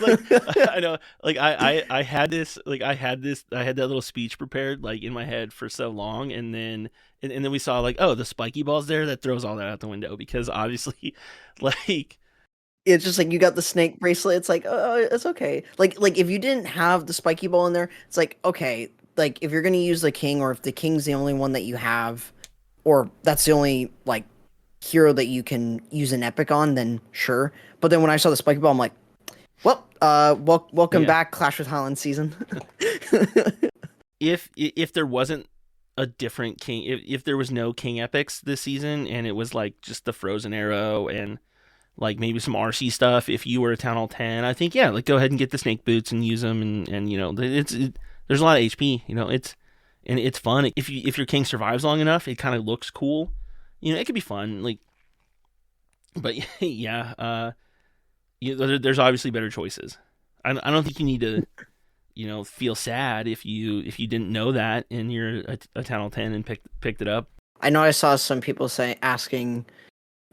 S2: like, I know, like I had that little speech prepared like in my head for so long, and then we saw like, oh, the spiky ball's there, that throws all that out the window, because obviously, like,
S4: it's just like you got the Snake Bracelet. It's like, oh, it's okay. Like if you didn't have the spiky ball in there, it's like, okay. Like if you're gonna use the king, or if the king's the only one that you have, or that's the only like hero that you can use an epic on, then sure. But then when I saw the spiky ball, I'm like, well, welcome back, Clash with Highland season.
S2: If there wasn't a different king, if there was no king epics this season, and it was like just the Frozen Arrow and like maybe some RC stuff, if you were a Town Hall 10, I think, yeah, like go ahead and get the snake boots and use them, and you know, there's a lot of HP, you know, it's fun. If your king survives long enough, it kind of looks cool, you know, it could be fun, like, but yeah, there's obviously better choices. I don't think you need to, you know, feel sad if you didn't know that and you're a Town Hall 10 and picked it up.
S4: I know I saw some people asking,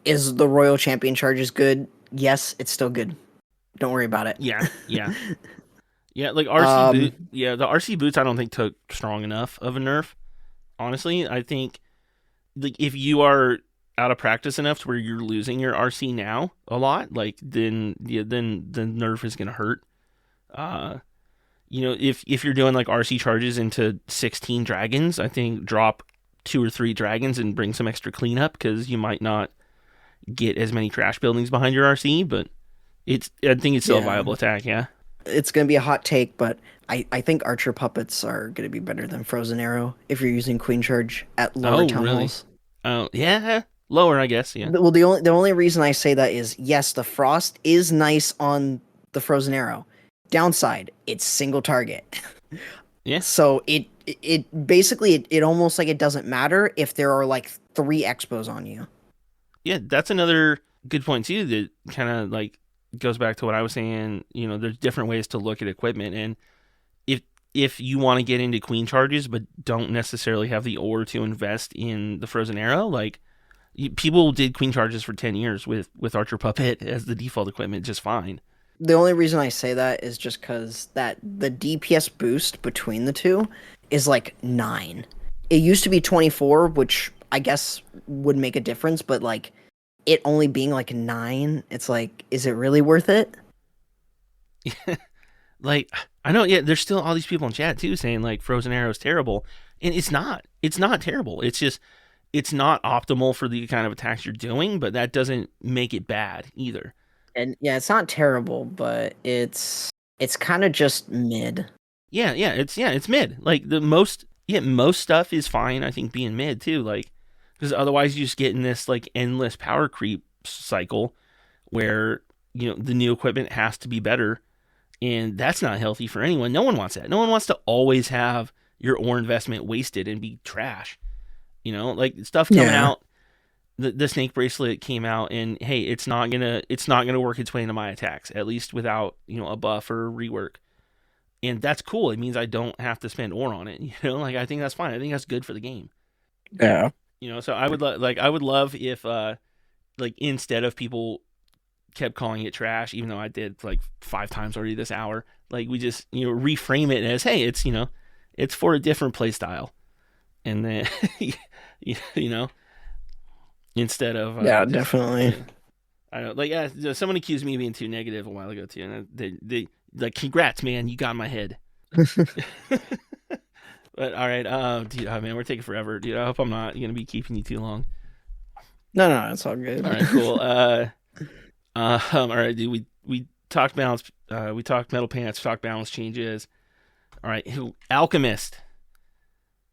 S4: is the Royal Champion charges good? Yes, it's still good. Don't worry about it.
S2: Yeah. Yeah, like RC the RC boots I don't think took strong enough of a nerf. Honestly, I think like if you are out of practice enough to where you're losing your RC now a lot, like then the nerf is gonna hurt. You know, if you're doing like RC charges into 16 dragons, I think drop 2 or 3 dragons and bring some extra cleanup, because you might not get as many trash buildings behind your RC, but I think it's still a viable attack, yeah.
S4: It's going to be a hot take, but I think Archer Puppets are going to be better than Frozen Arrow if you're using Queen Charge at lower town halls.
S2: Oh, yeah. Lower, I guess, yeah.
S4: Well, the only reason I say that is, yes, the Frost is nice on the Frozen Arrow. Downside, it's single target.
S2: Yeah.
S4: So it basically it almost like it doesn't matter if there are like 3 expos on you.
S2: Yeah, that's another good point too. That kind of like goes back to what I was saying. There's different ways to look at equipment, and if you want to get into queen charges but don't necessarily have the ore to invest in the frozen arrow, like people did queen charges for 10 years with Archer Puppet as the default equipment just fine.
S4: The only reason I say that is just because that the DPS boost between the two is like 9. It used to be 24, which I guess would make a difference, but like it only being like 9, it's like, is it really worth it?
S2: Like, I know, yeah, there's still all these people in chat too saying like Frozen Arrow is terrible, and it's not. It's not terrible. It's just it's not optimal for the kind of attacks you're doing, but that doesn't make it bad either.
S4: And yeah, it's not terrible, but it's kind of just mid.
S2: Yeah, it's mid. Like most stuff is fine. I think being mid too, like because otherwise you just get in this like endless power creep cycle where the new equipment has to be better. And that's not healthy for anyone. No one wants that. No one wants to always have your ore investment wasted and be trash. Like stuff coming out. The snake bracelet came out, and hey, it's not gonna work its way into my attacks, at least without a buff or rework. And that's cool. It means I don't have to spend ore on it. Like I think that's fine. I think that's good for the game.
S4: Yeah.
S2: So I would love if like instead of people kept calling it trash, even though I did like 5 times already this hour. Like we just reframe it as, hey, it's it's for a different play style, and then instead of
S4: definitely.
S2: I don't like someone accused me of being too negative a while ago too, and they like, congrats, man, you got in my head. But all right, dude, man, we're taking forever, dude. I hope I'm not gonna be keeping you too long.
S4: No, it's all good.
S2: All right, cool. All right, dude. We talked balance. We talked metal pants. Talked balance changes. All right, Alchemist.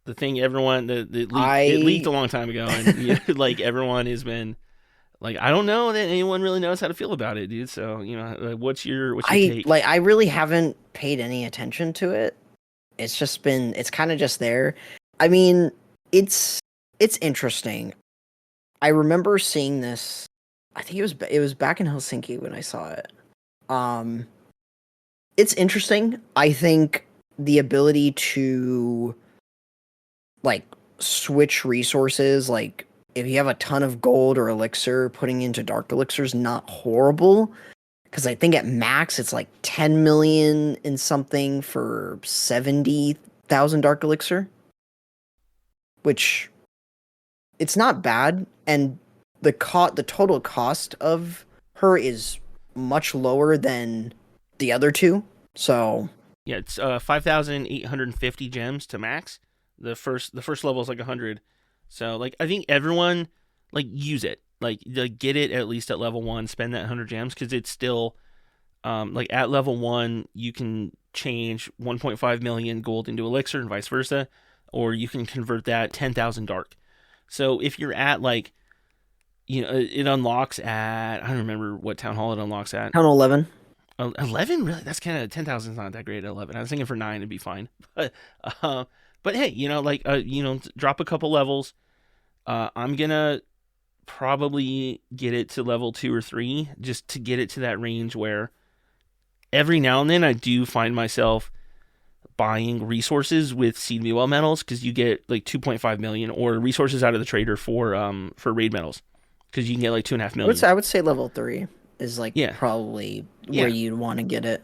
S2: The thing everyone it leaked a long time ago, and like everyone has been like, I don't know that anyone really knows how to feel about it, dude. So what's your take?
S4: I really haven't paid any attention to it. It's kind of just there. I mean, it's interesting. I remember seeing this. I think it was back in Helsinki when I saw it. It's interesting. I think the ability to like switch resources, like if you have a ton of gold or elixir, putting into dark elixir is not horrible. Because I think at max it's like 10 million and something for 70,000 dark elixir, which it's not bad, and the total cost of her is much lower than the other two. So
S2: yeah, it's 5,850 gems to max. The first level is like 100. So like I think everyone like use it. Like get it at least at level 1, spend that 100 gems, because it's still like at level 1 you can change 1.5 million gold into elixir and vice versa, or you can convert that 10,000 dark. So if you're at like it unlocks at, I don't remember what town hall it unlocks at.
S4: Town 11.
S2: 11? Really? That's kind of 10,000 is not that great at 11. I was thinking for 9 it'd be fine. But hey, drop a couple levels. I'm gonna probably get it to level 2 or 3 just to get it to that range where every now and then I do find myself buying resources with seed meal metals, because you get like 2.5 million, or resources out of the trader for raid metals, because you can get like 2.5 million.
S4: I would say level 3 is like probably where you'd want to get it,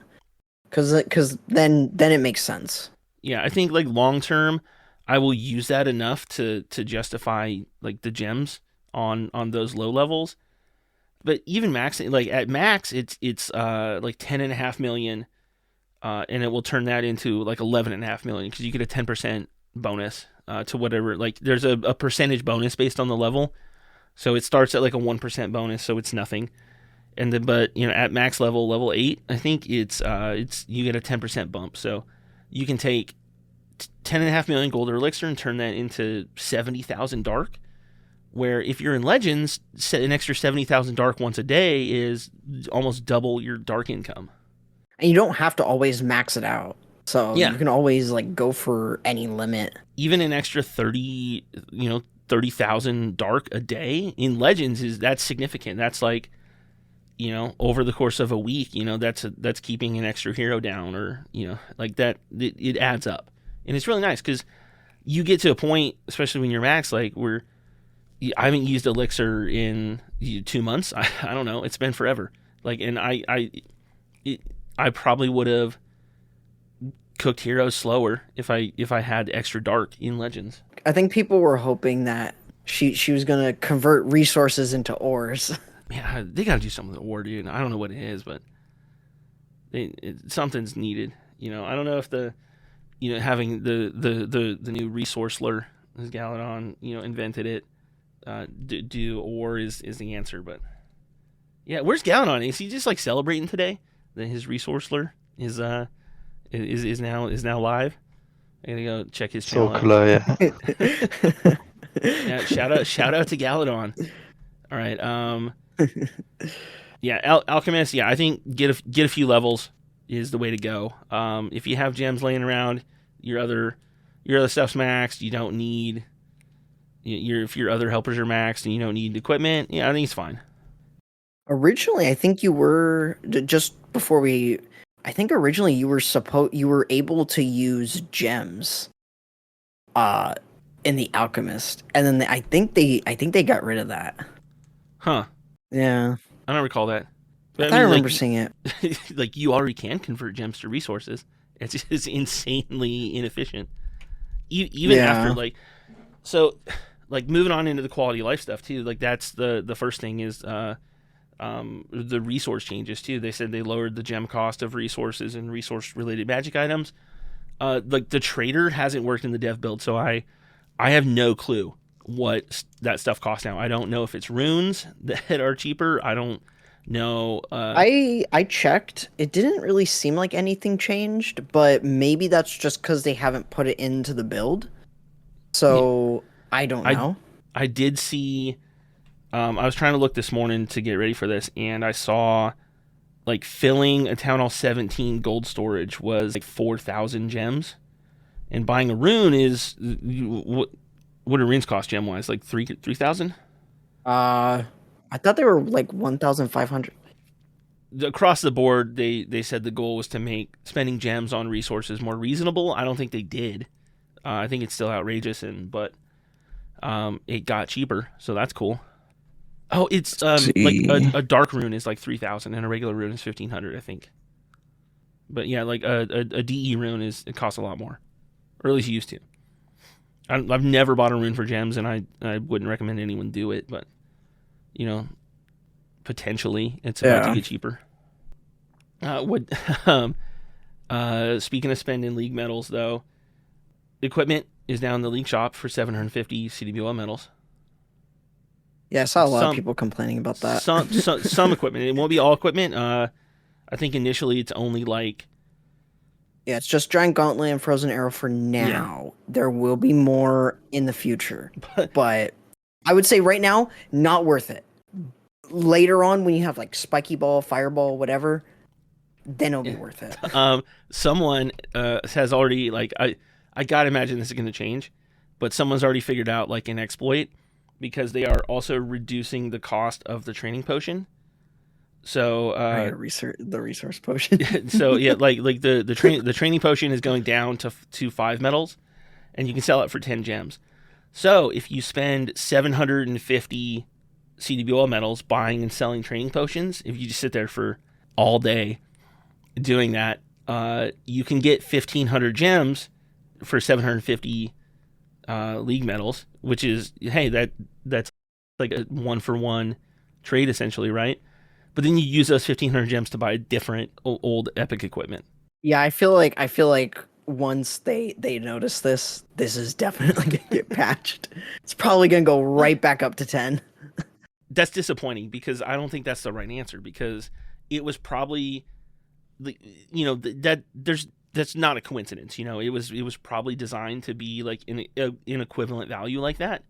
S4: because then it makes sense.
S2: Yeah, I think like long term, I will use that enough to justify like the gems on those low levels. But even max, like at max, it's like 10.5 million, and it will turn that into like 11.5 million, because you get a 10% bonus to whatever. Like there's a percentage bonus based on the level, so it starts at like a 1% bonus, so it's nothing. And then, but at max level 8, I think it's you get a 10% bump, so you can take 10.5 million gold or elixir and turn that into 70,000 dark. Where if you're in Legends, an extra 70,000 dark once a day is almost double your dark income.
S4: And you don't have to always max it out. So
S2: Yeah.
S4: you can always like go for any limit.
S2: Even an extra 30,000 dark a day in Legends that's significant. That's like, over the course of a week, that's keeping an extra hero down, or like that. It adds up, and it's really nice because you get to a point, especially when you're max, like where I haven't used Elixir in 2 months. I don't know. It's been forever. Like, and I probably would have cooked heroes slower if I had extra dark in Legends.
S4: I think people were hoping that she was gonna convert resources into ores.
S2: Yeah, they gotta do something with the ore, dude. I don't know what it is, but something's needed. I don't know if having the new resourceler, as Galadon, invented it, do ore is the answer. But yeah, where's Galadon? Is he just like celebrating today that his resourceler is now live? I gotta go check his channel.
S5: Yeah.
S2: Yeah, shout out to Galadon. All right. Yeah, Alchemist. Yeah, I think get a few levels is the way to go. If you have gems laying around, your other stuff's maxed. You don't need if your other helpers are maxed and you don't need equipment. Yeah, I think it's fine.
S4: Originally, I think you were just before we. I think originally you were able to use gems, in the Alchemist, and then I think they got rid of that.
S2: Huh?
S4: Yeah,
S2: I don't recall that. But
S4: I remember seeing it.
S2: Like you already can convert gems to resources. It's just insanely inefficient. Even after moving on into the quality of life stuff too. Like that's the first thing is the resource changes too. They said they lowered the gem cost of resources and resource related magic items. Like the trader hasn't worked in the dev build, so I have no clue what that stuff costs now. I don't know if it's runes that are cheaper. I don't know.
S4: I checked. It didn't really seem like anything changed, but maybe that's just because they haven't put it into the build. So I don't know.
S2: I did see. I was trying to look this morning to get ready for this, and I saw like filling a Town Hall 17 gold storage was like 4,000 gems, and buying a rune is what do runes cost gem wise? Like 3,000?
S4: I thought they were like 1,500.
S2: Across the board, they said the goal was to make spending gems on resources more reasonable. I don't think they did. I think it's still outrageous, but it got cheaper, so that's cool. Oh, it's like a dark rune is like 3,000 and a regular rune is 1,500, I think. But yeah, like a DE rune it costs a lot more, or at least it used to. I've never bought a rune for gems, and I wouldn't recommend anyone do it, but potentially it's about to get cheaper. Speaking of spending league medals, though, equipment is now in the league shop for 750 CDBOL medals.
S4: Yeah, I saw a lot of people complaining about that.
S2: Some equipment. It won't be all equipment. I think initially it's only like...
S4: Yeah, it's just Giant Gauntlet and Frozen Arrow for now. Yeah. There will be more in the future. But I would say right now, not worth it. Later on, when you have like Spiky Ball, Fireball, whatever, then it'll be worth it.
S2: Someone has already, like, I gotta imagine this is going to change, but someone's already figured out like an exploit, because they are also reducing the cost of the training potion. So
S4: the resource potion.
S2: So yeah, like the training potion is going down to 5 metals, and you can sell it for 10 gems. So if you spend 750 CDBOL metals buying and selling training potions, if you just sit there for all day doing that, you can get 1,500 gems for 750 league medals, which is, hey, that's like a 1-for-1 trade essentially, right? But then you use those 1,500 gems to buy different old epic equipment.
S4: Yeah, I feel like once they notice this is definitely gonna get patched. It's probably gonna go right back up to 10.
S2: That's disappointing, because I don't think that's the right answer, because it was probably, that's not a coincidence. It was probably designed to be like an equivalent value like that.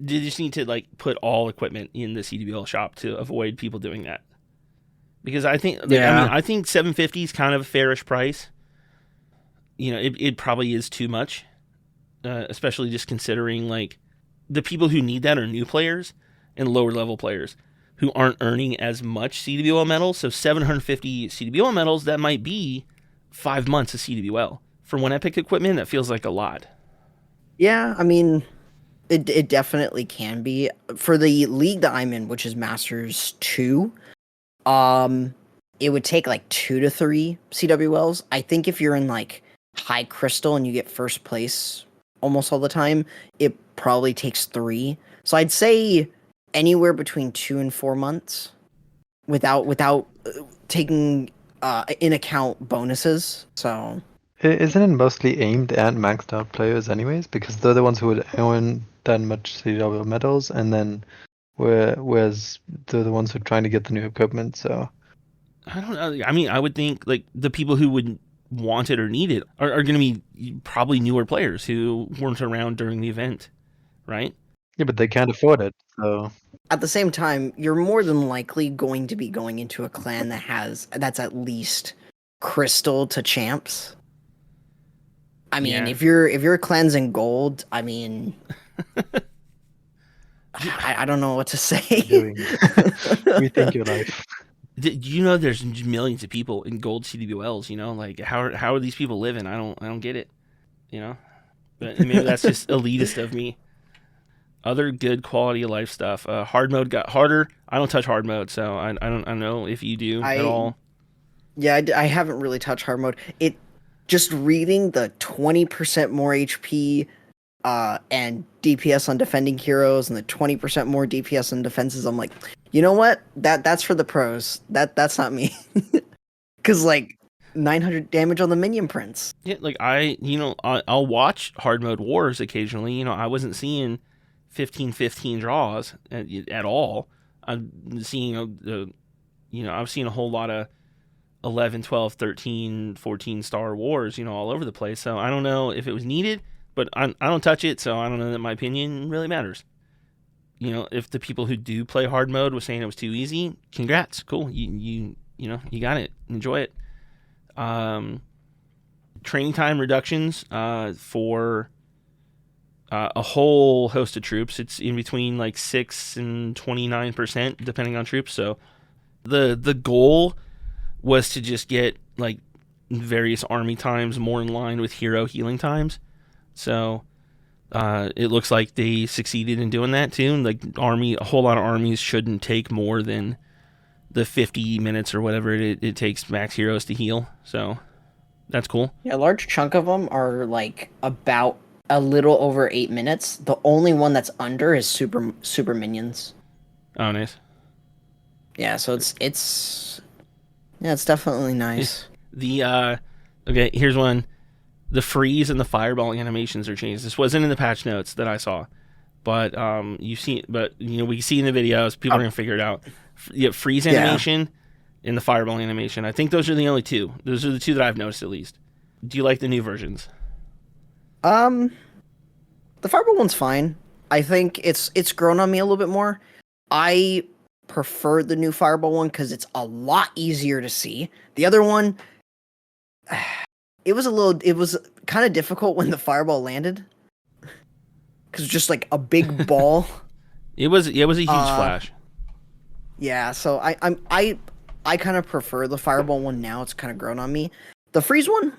S2: They just need to like put all equipment in the CDBL shop to avoid people doing that. Because I think, I think 750 is kind of a fairish price. it probably is too much, especially just considering like the people who need that are new players and lower level players who aren't earning as much CWL medals. So 750 CWL medals, that might be 5 months of CWL. For one epic equipment, that feels like a lot.
S4: Yeah, I mean, it definitely can be. For the league that I'm in, which is Masters 2, it would take like 2 to 3 CWLs. I think if you're in like high crystal and you get first place almost all the time, it probably takes 3. So I'd say anywhere between 2 and 4 months without taking in account bonuses. So
S5: Isn't it mostly aimed at maxed out players anyways? Because they're the ones who would earn that much CW medals, and then whereas they're the ones who are trying to get the new equipment, so...
S2: I don't know. I mean, I would think like the people who would want it or need it are going to be probably newer players who weren't around during the event, right?
S5: Yeah, but they can't afford it, so...
S4: at the same time, you're more than likely going to be going into a clan that's at least crystal to champs. I mean,
S2: Yeah.
S4: if you're cleansing gold, I mean, I don't know what to say.
S5: Doing rethink your life.
S2: You know, there's millions of people in gold CWLs. You know, like how are these people living? I don't get it. You know, but maybe that's just elitist of me. Other good quality of life stuff. Hard mode got harder. I don't touch hard mode, so I don't know if you do at all.
S4: Yeah, I haven't really touched hard mode. It just reading the 20% more HP and DPS on defending heroes and the 20% more DPS on defenses. I'm like, you know what? That's for the pros. That's not me. Because like 900 damage on the Minion Prince.
S2: Yeah, like I'll watch hard mode wars occasionally. You know, I wasn't seeing 15 draws at all. I'm seeing I've seen a whole lot of 11, 12, 13, 14 star wars, all over the place. So I don't know if it was needed, but I don't touch it, so I don't know that my opinion really matters. If the people who do play hard mode was saying it was too easy, congrats, cool. You got it. Enjoy it. Training time reductions for a whole host of troops. It's in between like 6 and 29% depending on troops. So the goal was to just get like various army times more in line with hero healing times. So it looks like they succeeded in doing that too. Like a whole lot of armies shouldn't take more than the 50 minutes or whatever it takes max heroes to heal. So that's cool.
S4: Yeah, a large chunk of them are like about a little over 8 minutes. The only one that's under is super minions.
S2: Oh, nice.
S4: Yeah, so it's definitely nice.
S2: Okay, here's one. The freeze and the fireball animations are changed. This wasn't in the patch notes that I saw, but we see in the videos. People are gonna figure it out. Freeze animation and the fireball animation. I think those are the only two. Those are the two that I've noticed at least. Do you like the new versions?
S4: The fireball one's fine. I think it's grown on me a little bit more. I prefer the new fireball one because it's a lot easier to see. The other one, it was kind of difficult when the fireball landed because it's just like a big ball.
S2: It was a huge flash.
S4: Yeah, so I kind of prefer the fireball one now. It's kind of grown on me. The freeze one,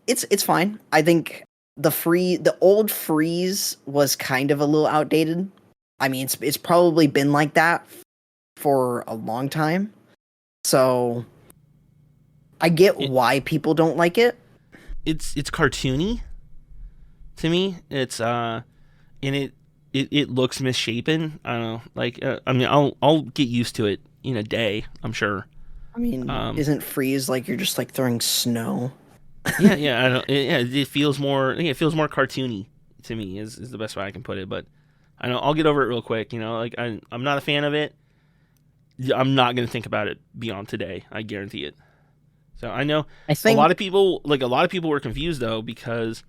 S4: it's fine. I think the old freeze was kind of a little outdated. I mean, it's probably been like that for a long time. So I get why people don't like it.
S2: It's cartoony to me. It's and it looks misshapen. I don't know. Like I'll get used to it in a day, I'm sure.
S4: I mean, isn't freeze like you're just like throwing snow?
S2: yeah. I don't. It feels more. It feels more cartoony to me. Is the best way I can put it. But I know I'll get over it real quick. Like I'm not a fan of it. I'm not gonna think about it beyond today. I guarantee it. So I know a lot of people were confused though because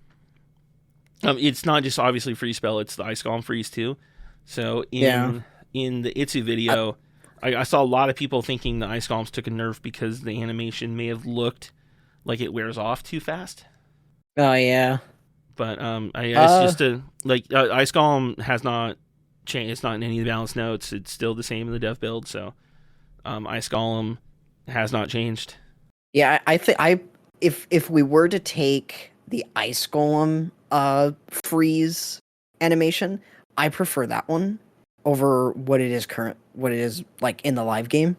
S2: it's not just obviously freeze spell. It's the ice golem freeze too. So in the Itsu video, I saw a lot of people thinking the ice golems took a nerf because the animation may have looked like it wears off too fast.
S4: Oh yeah.
S2: But it's just Ice Golem has not changed. It's not in any of the balance notes. It's still the same in the dev build. So Ice Golem has not changed.
S4: Yeah, I think if we were to take the Ice Golem freeze animation, I prefer that one over what it is like in the live game.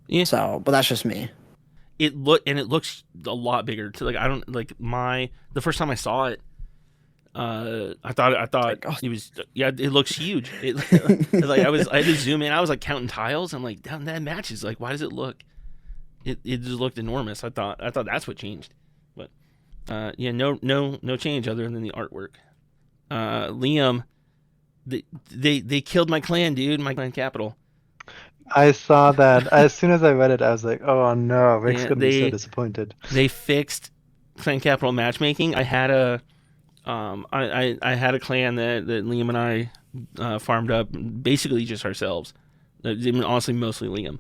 S2: Yeah.
S4: So, but that's just me.
S2: It looks a lot bigger. The first time I saw it, I thought it was it looks huge. It I had to zoom in. I was like counting tiles. I'm like, damn, that matches. Like, why does it look? It just looked enormous. I thought that's what changed, but no change other than the artwork. Liam, they killed my clan, dude. My clan capital.
S5: I saw that. As soon as I read it, I was like, "Oh no, Rick's gonna be so disappointed."
S2: They fixed clan capital matchmaking. I had a I had a clan that Liam and I farmed up basically just ourselves. Honestly, mostly Liam,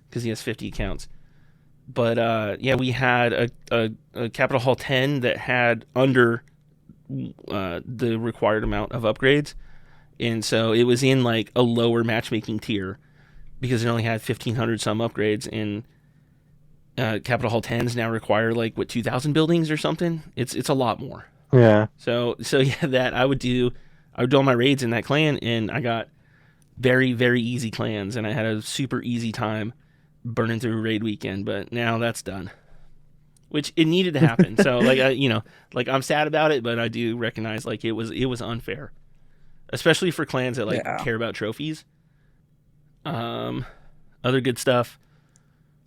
S2: because he has 50 accounts. But we had a Capital Hall 10 that had under the required amount of upgrades, and so it was in like a lower matchmaking tier because it only had 1,500 some upgrades, and Capital Hall 10s now require like 2,000 buildings or something. It's a lot more.
S5: Yeah.
S2: So yeah, that I would do all my raids in that clan, and I got very, very easy clans, and I had a super easy time burning through raid weekend. But now that's done, which it needed to happen. So I'm sad about it, but I do recognize like it was unfair, especially for clans that care about trophies. Other good stuff.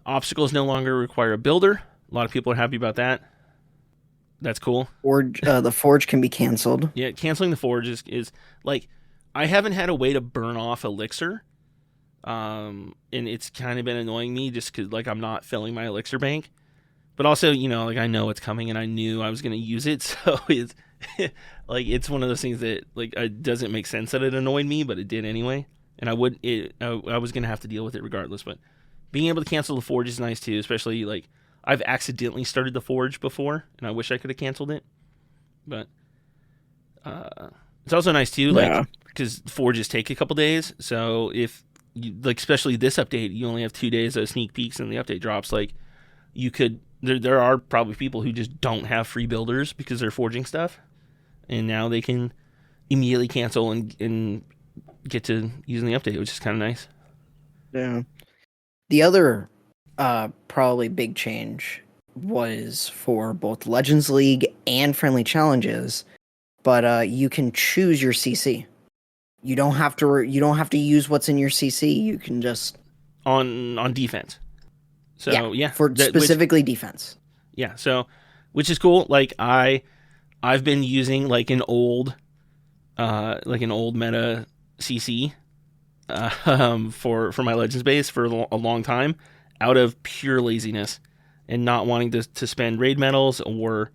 S2: Obstacles no longer require a builder. A lot of people are happy about that. That's cool.
S4: Forge, the forge can be canceled.
S2: Yeah, canceling the forge is like, I haven't had a way to burn off elixir, and it's kind of been annoying me just because like I'm not filling my elixir bank. But also, I know it's coming, and I knew I was going to use it, so it's like it's one of those things that like it doesn't make sense that it annoyed me, but it did anyway, and I was going to have to deal with it regardless. But being able to cancel the forge is nice too, especially like I've accidentally started the forge before, and I wish I could have canceled it. But it's also nice too, like because forges take a couple days. So if you, like, especially this update, you only have 2 days of sneak peeks and the update drops. Like you could, there are probably people who just don't have free builders because they're forging stuff, and now they can immediately cancel and get to using the update, which is kind of nice.
S4: Yeah. The other probably big change was for both Legends League and Friendly Challenges, but you can choose your CC. You don't have to use what's in your CC. You can just
S2: on defense. So
S4: for specifically defense.
S2: Yeah, so which is cool. Like I've been using like an old meta CC for my Legends base for a long time, out of pure laziness and not wanting to spend raid medals, or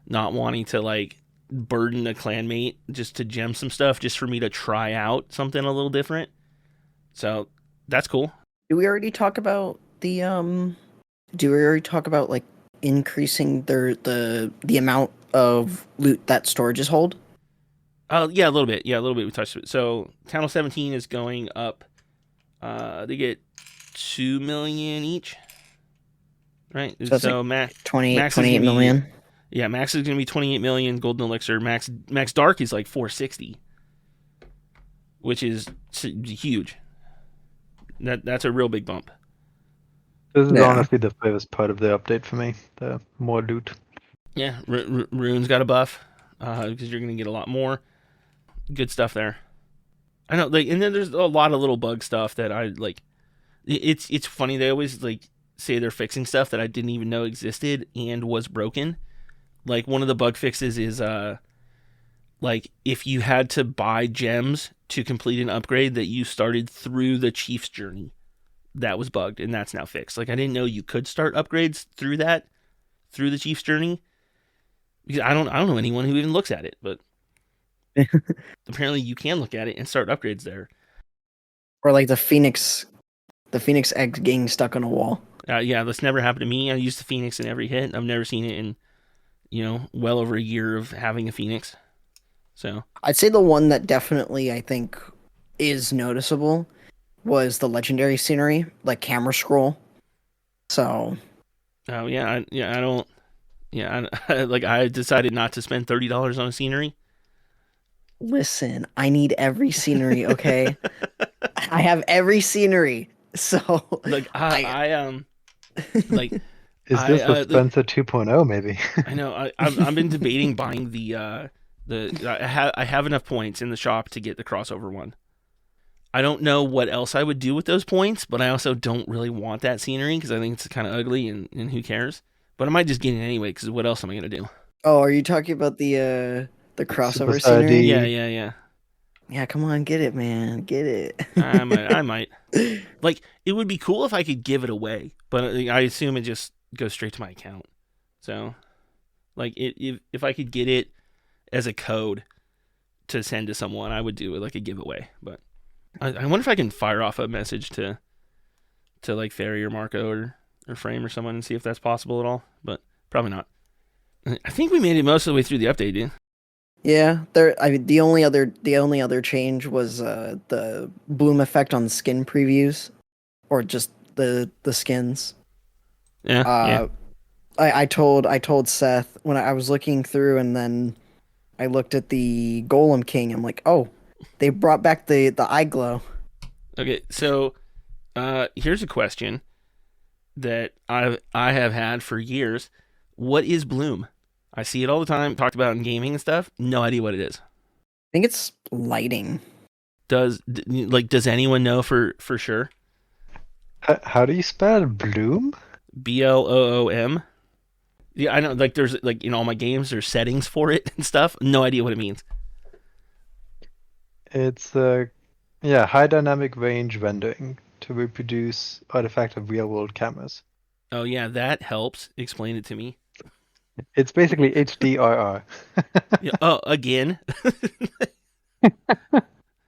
S2: not wanting to like burden a clanmate just to gem some stuff just for me to try out something a little different. So that's cool.
S4: Did we already talk about like increasing the amount of loot that storages hold?
S2: Yeah, a little bit. We touched it. So Town of 17 is going up. They get 2 million each, right? So max
S4: 28 million.
S2: Yeah, max is going to be 28 million golden elixir. Max dark is like 460, which is huge. That's a real big bump.
S5: This is honestly the favorite part of the update for me. The more loot.
S2: Yeah, Rune's got a buff because you're going to get a lot more. Good stuff there. I know, like, and then there's a lot of little bug stuff that I like. It's funny, they always like say they're fixing stuff that I didn't even know existed and was broken. Like one of the bug fixes is like if you had to buy gems to complete an upgrade that you started through the Chief's journey, that was bugged, and that's now fixed. Like I didn't know you could start upgrades through the Chief's journey, because I don't know anyone who even looks at it, but apparently you can look at it and start upgrades there.
S4: Or like the Phoenix egg getting stuck on a wall.
S2: Yeah, that's never happened to me. I used the Phoenix in every hit. I've never seen it in, well over a year of having a Phoenix. So
S4: I'd say the one that definitely I think is noticeable was the legendary scenery, like camera scroll. So.
S2: Oh I don't. Yeah, I decided not to spend $30 on a scenery.
S4: Listen, I need every scenery, okay? I have every scenery. So
S2: Like I like
S5: Is this a Spencer 2.0 maybe?
S2: I know I've been debating buying I have enough points in the shop to get the crossover one. I don't know what else I would do with those points, but I also don't really want that scenery because I think it's kind of ugly and who cares. But I might just get it anyway because what else am I gonna do?
S4: Oh, are you talking about the crossover
S5: Supercharging.
S4: scenery?
S2: Yeah.
S4: Yeah, come on, get it, man, get it.
S2: I might. Like, it would be cool if I could give it away, but I assume it just goes straight to my account. So, like, if I could get it as a code to send to someone, I would do it like a giveaway. But I wonder if I can fire off a message to like Ferry or Marco or Frame or someone and see if that's possible at all. But probably not. I think we made it most of the way through the update, dude.
S4: Yeah, the only other change was the bloom effect on skin previews, or just the skins.
S2: Yeah.
S4: I told Seth when I was looking through, and then I looked at the Golem King. I'm like, oh, they brought back the eye glow.
S2: Okay, so here's a question that I have had for years. What is bloom? I see it all the time, talked about in gaming and stuff. No idea what it is.
S4: I think it's lighting.
S2: Does anyone know for sure?
S5: How do you spell bloom?
S2: BLOOM. Yeah, I know. Like, there's like in all my games, there's settings for it and stuff. No idea what it means.
S5: It's high dynamic range rendering to reproduce artifact of real world cameras.
S2: Oh yeah, that helps. Explain it to me.
S5: It's basically HDRR.
S2: Yeah, oh, again.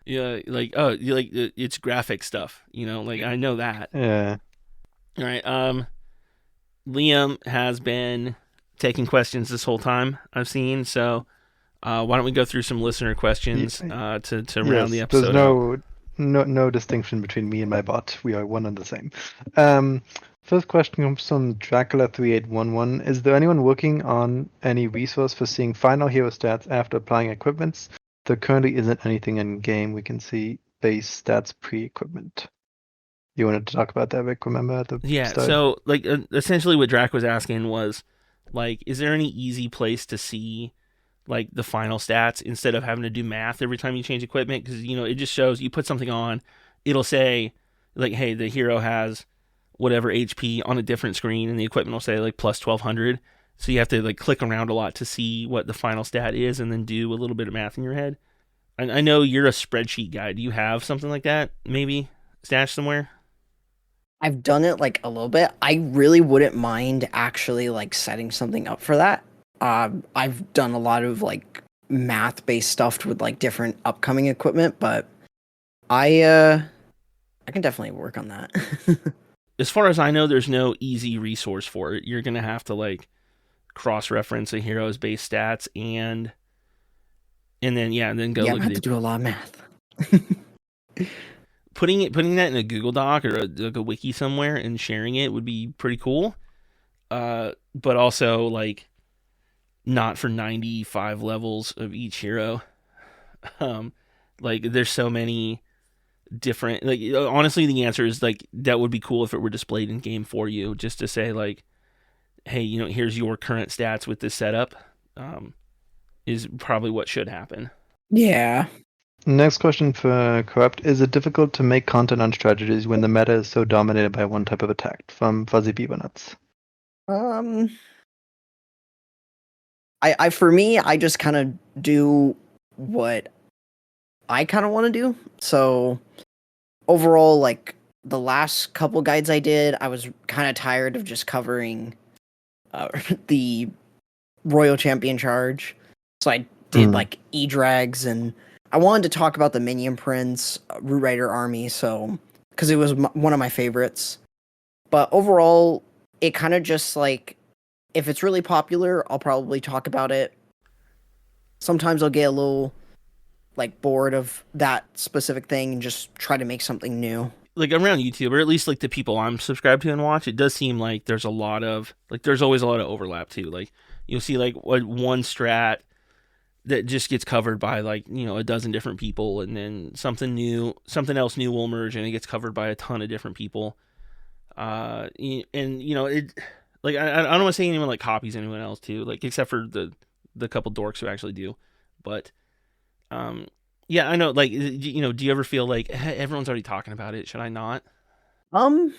S2: Yeah, it's graphic stuff. Like I know that.
S5: Yeah.
S2: All right. Liam has been taking questions this whole time, I've seen. So why don't we go through some listener questions to round the episode
S5: There's no distinction between me and my bot. We are one and the same. First question comes from Dracula3811. Is there anyone working on any resource for seeing final hero stats after applying equipments? There currently isn't anything in game. We can see base stats pre-equipment. You wanted to talk about that, Vic? Remember at the start?
S2: So like essentially what Drac was asking was like, is there any easy place to see like the final stats instead of having to do math every time you change equipment? Because it just shows you put something on, it'll say like, hey, the hero has whatever HP on a different screen, and the equipment will say like plus 1200. So you have to like click around a lot to see what the final stat is, and then do a little bit of math in your head. I know you're a spreadsheet guy. Do you have something like that maybe stashed somewhere?
S4: I've done it like a little bit. I really wouldn't mind actually like setting something up for that. I've done a lot of like math-based stuff with like different upcoming equipment, but I can definitely work on that.
S2: As far as I know, there's no easy resource for it. You're gonna have to like cross-reference a hero's base stats and then go
S4: yeah,
S2: look
S4: I
S2: at
S4: have to do a lot of math.
S2: Putting that in a Google Doc or a wiki somewhere and sharing it would be pretty cool. But also like not for 95 levels of each hero. Like there's so many different, like honestly the answer is like that would be cool if it were displayed in game for you, just to say like, hey, here's your current stats with this setup. Is probably what should happen.
S4: Yeah.
S5: Next question for Corrupt. Is it difficult to make content on strategies when the meta is so dominated by one type of attack? From Fuzzy Beaver Nuts.
S4: I for me, I just kind of do what I kind of want to do. So overall, like the last couple guides I did, I was kind of tired of just covering the Royal Champion Charge. So I did like E-Drags, and I wanted to talk about the Minion Prince Root Rider army, so because it was one of my favorites. But overall, it kind of just like, if it's really popular, I'll probably talk about it. Sometimes I'll get a little like bored of that specific thing and just try to make something new.
S2: Like around YouTube, or at least like the people I'm subscribed to and watch, it does seem like there's always a lot of overlap too. Like you'll see like one strat that just gets covered by like, a dozen different people, and then something else new will emerge and it gets covered by a ton of different people. And it, like I don't want to say anyone like copies anyone else too, like except for the couple dorks who actually do, but yeah, I know, like, do you ever feel like everyone's already talking about it, should I not?
S4: No,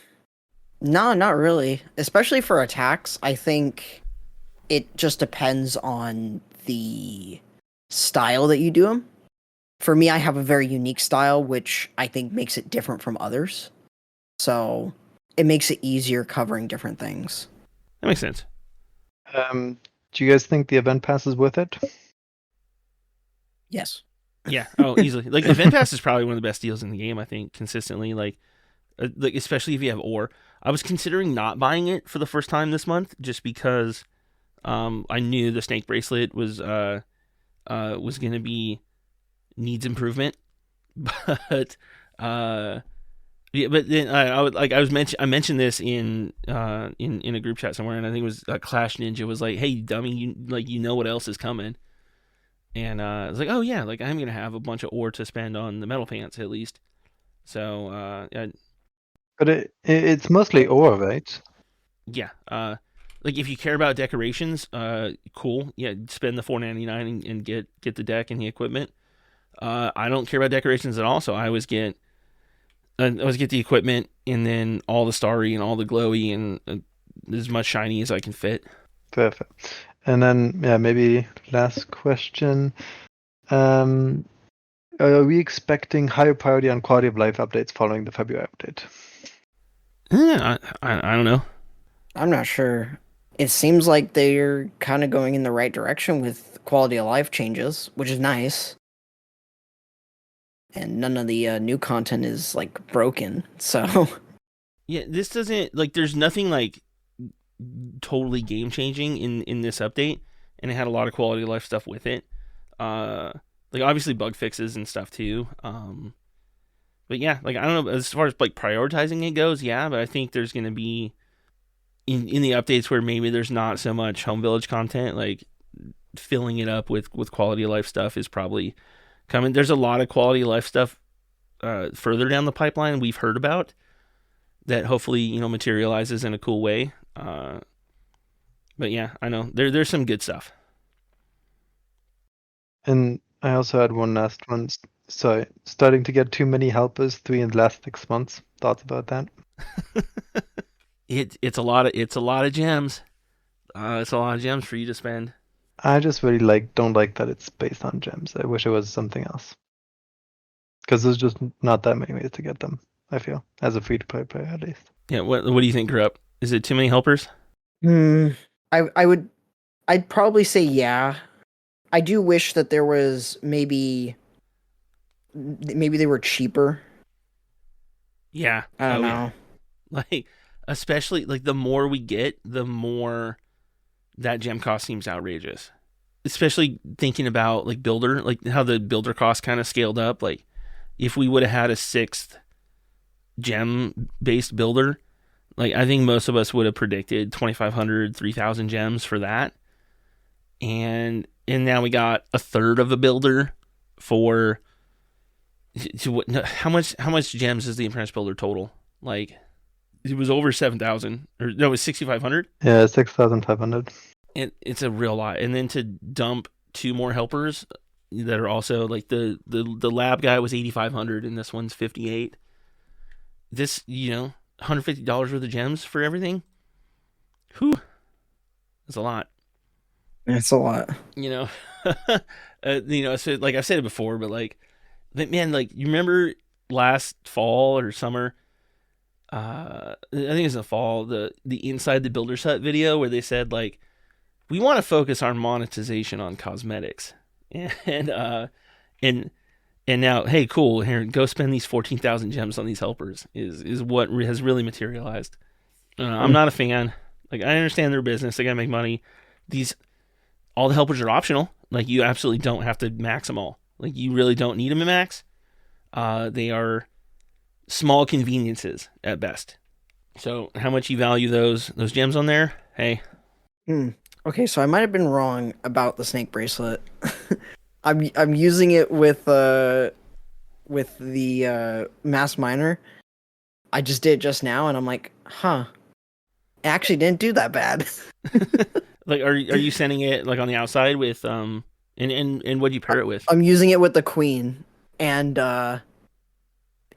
S4: not really, especially for attacks. I think it just depends on the style that you do them. For me, I have a very unique style, which I think makes it different from others, so it makes it easier covering different things.
S2: That makes sense.
S5: Do you guys think the event pass is worth it?
S4: Yes.
S2: Yeah. Oh, easily. Like Event Pass is probably one of the best deals in the game, I think, consistently. Like especially if you have ore. I was considering not buying it for the first time this month just because I knew the snake bracelet was going to be needs improvement, but yeah. But then I mentioned this in a group chat somewhere, and I think it was Clash Ninja was like, "Hey, dummy, you know what else is coming." And I was like, oh yeah, like I'm gonna have a bunch of ore to spend on the metal pants at least. So
S5: But it's mostly ore, right?
S2: yeah. Like if you care about decorations, cool. Yeah, spend the $4.99 and get the deck and the equipment. I don't care about decorations at all, so I always get the equipment and then all the starry and all the glowy and as much shiny as I can fit.
S5: Perfect. And then, yeah, maybe last question. Are we expecting higher priority on quality of life updates following the February update?
S2: Yeah, I don't know.
S4: I'm not sure. It seems like they're kind of going in the right direction with quality of life changes, which is nice. And none of the new content is like broken, so
S2: Yeah, this doesn't like. There's nothing like totally game changing in this update, and it had a lot of quality of life stuff with it. Like obviously bug fixes and stuff too. But yeah, like I don't know, as far as like prioritizing it goes, yeah, but I think there's gonna be in the updates where maybe there's not so much home village content, like filling it up with quality of life stuff is probably coming. There's a lot of quality of life stuff further down the pipeline we've heard about that hopefully materializes in a cool way. But yeah, I know there's some good stuff.
S5: And I also had one last one. Sorry, starting to get too many helpers, 3 in the last 6 months. Thoughts about that?
S2: It's a lot of gems. It's a lot of gems for you to spend.
S5: I just really don't like that it's based on gems. I wish it was something else. Because there's just not that many ways to get them, I feel, as a free-to-play player at least.
S2: Yeah, what do you think, Corrupt? Is it too many helpers?
S4: I'd probably say yeah. I do wish that there was maybe they were cheaper.
S2: Yeah.
S4: I don't know.
S2: Yeah. Like, especially like the more we get, the more that gem cost seems outrageous. Especially thinking about like builder, like how the builder cost kind of scaled up. Like if we would have had a 6th gem based builder, like I think most of us would have predicted 2,500, 3,000 gems for that. And now we got a third of a builder for how much gems is the Apprentice builder total? Like it was over 7,000 or no, it was 6,500.
S5: Yeah, 6,500.
S2: And it's a real lot. And then to dump 2 more helpers that are also like the lab guy was 8,500 and this one's 58. This, $150 worth of gems for everything. Whew. That's a lot.
S4: It's a lot.
S2: So like I've said it before, but man, like you remember last fall or summer, I think it's the fall, the Inside the Builder's Hut video where they said like, we want to focus our monetization on cosmetics. And now, hey, cool, here, go spend these 14,000 gems on these helpers is what has really materialized. I'm not a fan. Like, I understand their business; they gotta make money. All the helpers are optional. Like, you absolutely don't have to max them all. Like, you really don't need them to max. They are small conveniences at best. So, how much you value those gems on there? Hey.
S4: Okay, so I might have been wrong about the snake bracelet. I'm using it with the mass miner. I just did just now, and I'm like, huh. It actually didn't do that bad.
S2: Like, are you sending it like on the outside with and what do you pair it with?
S4: I'm using it with the queen, and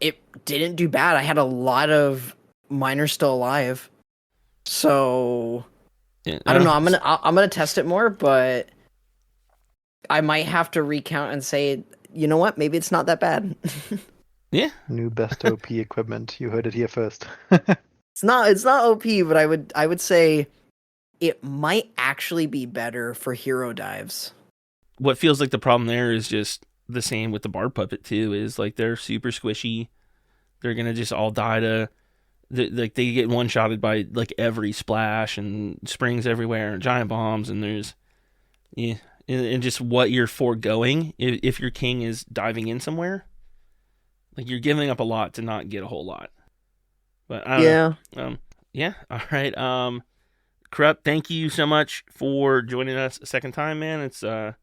S4: it didn't do bad. I had a lot of miners still alive, so
S2: Yeah,
S4: I don't know. I'm gonna test it more, but I might have to recount and say, you know what? Maybe it's not that bad.
S2: Yeah.
S5: New best OP equipment. You heard it here first.
S4: It's not OP, but I would say it might actually be better for hero dives.
S2: What feels like the problem there is just the same with the bar puppet too. Is like they're super squishy. They're gonna just all die to like they get one shotted by like every splash and springs everywhere and giant bombs and there's and just what you're foregoing if your king is diving in somewhere. Like you're giving up a lot to not get a whole lot. But I don't know. Yeah. All right. Corrupt, thank you so much for joining us a second time, man. It's been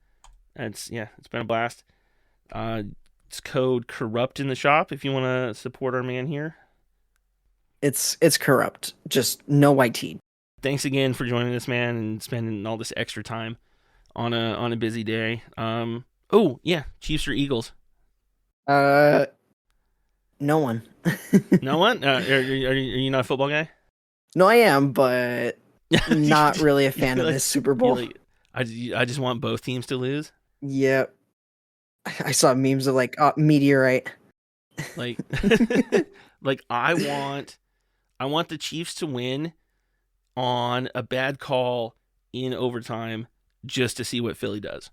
S2: a blast. It's code Corrupt in the shop if you want to support our man here.
S4: It's corrupt, just no YT.
S2: Thanks again for joining us, man, and spending all this extra time on a busy day. Oh yeah, Chiefs or Eagles?
S4: No one.
S2: No one? Are you not a football guy?
S4: No, I am, but not really a fan of this Super Bowl.
S2: I just want both teams to lose.
S4: Yep. I saw memes of like meteorite.
S2: Like, like I want the Chiefs to win on a bad call in overtime just to see what Philly does.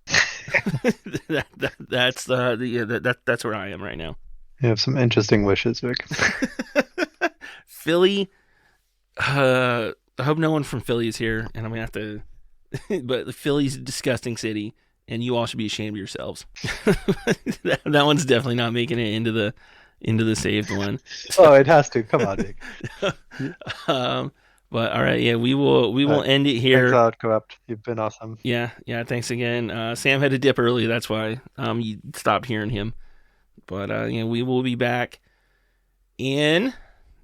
S2: That's that's where I am right now.
S5: You have some interesting wishes, Vic.
S2: Philly. I hope no one from Philly is here, and I'm gonna have to. But Philly's a disgusting city, and you all should be ashamed of yourselves. that one's definitely not making it into the saved one.
S5: Oh, it has to. Come on, Vic.
S2: But all right, yeah, we will end it here.
S5: Thanks a lot, Corrupt. You've been awesome.
S2: Yeah, thanks again. Sam had to dip early, that's why you stopped hearing him. But we will be back in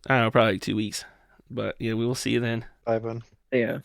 S2: I don't know, probably 2 weeks. But yeah, we will see you then.
S5: Bye, Ben.
S4: Yeah.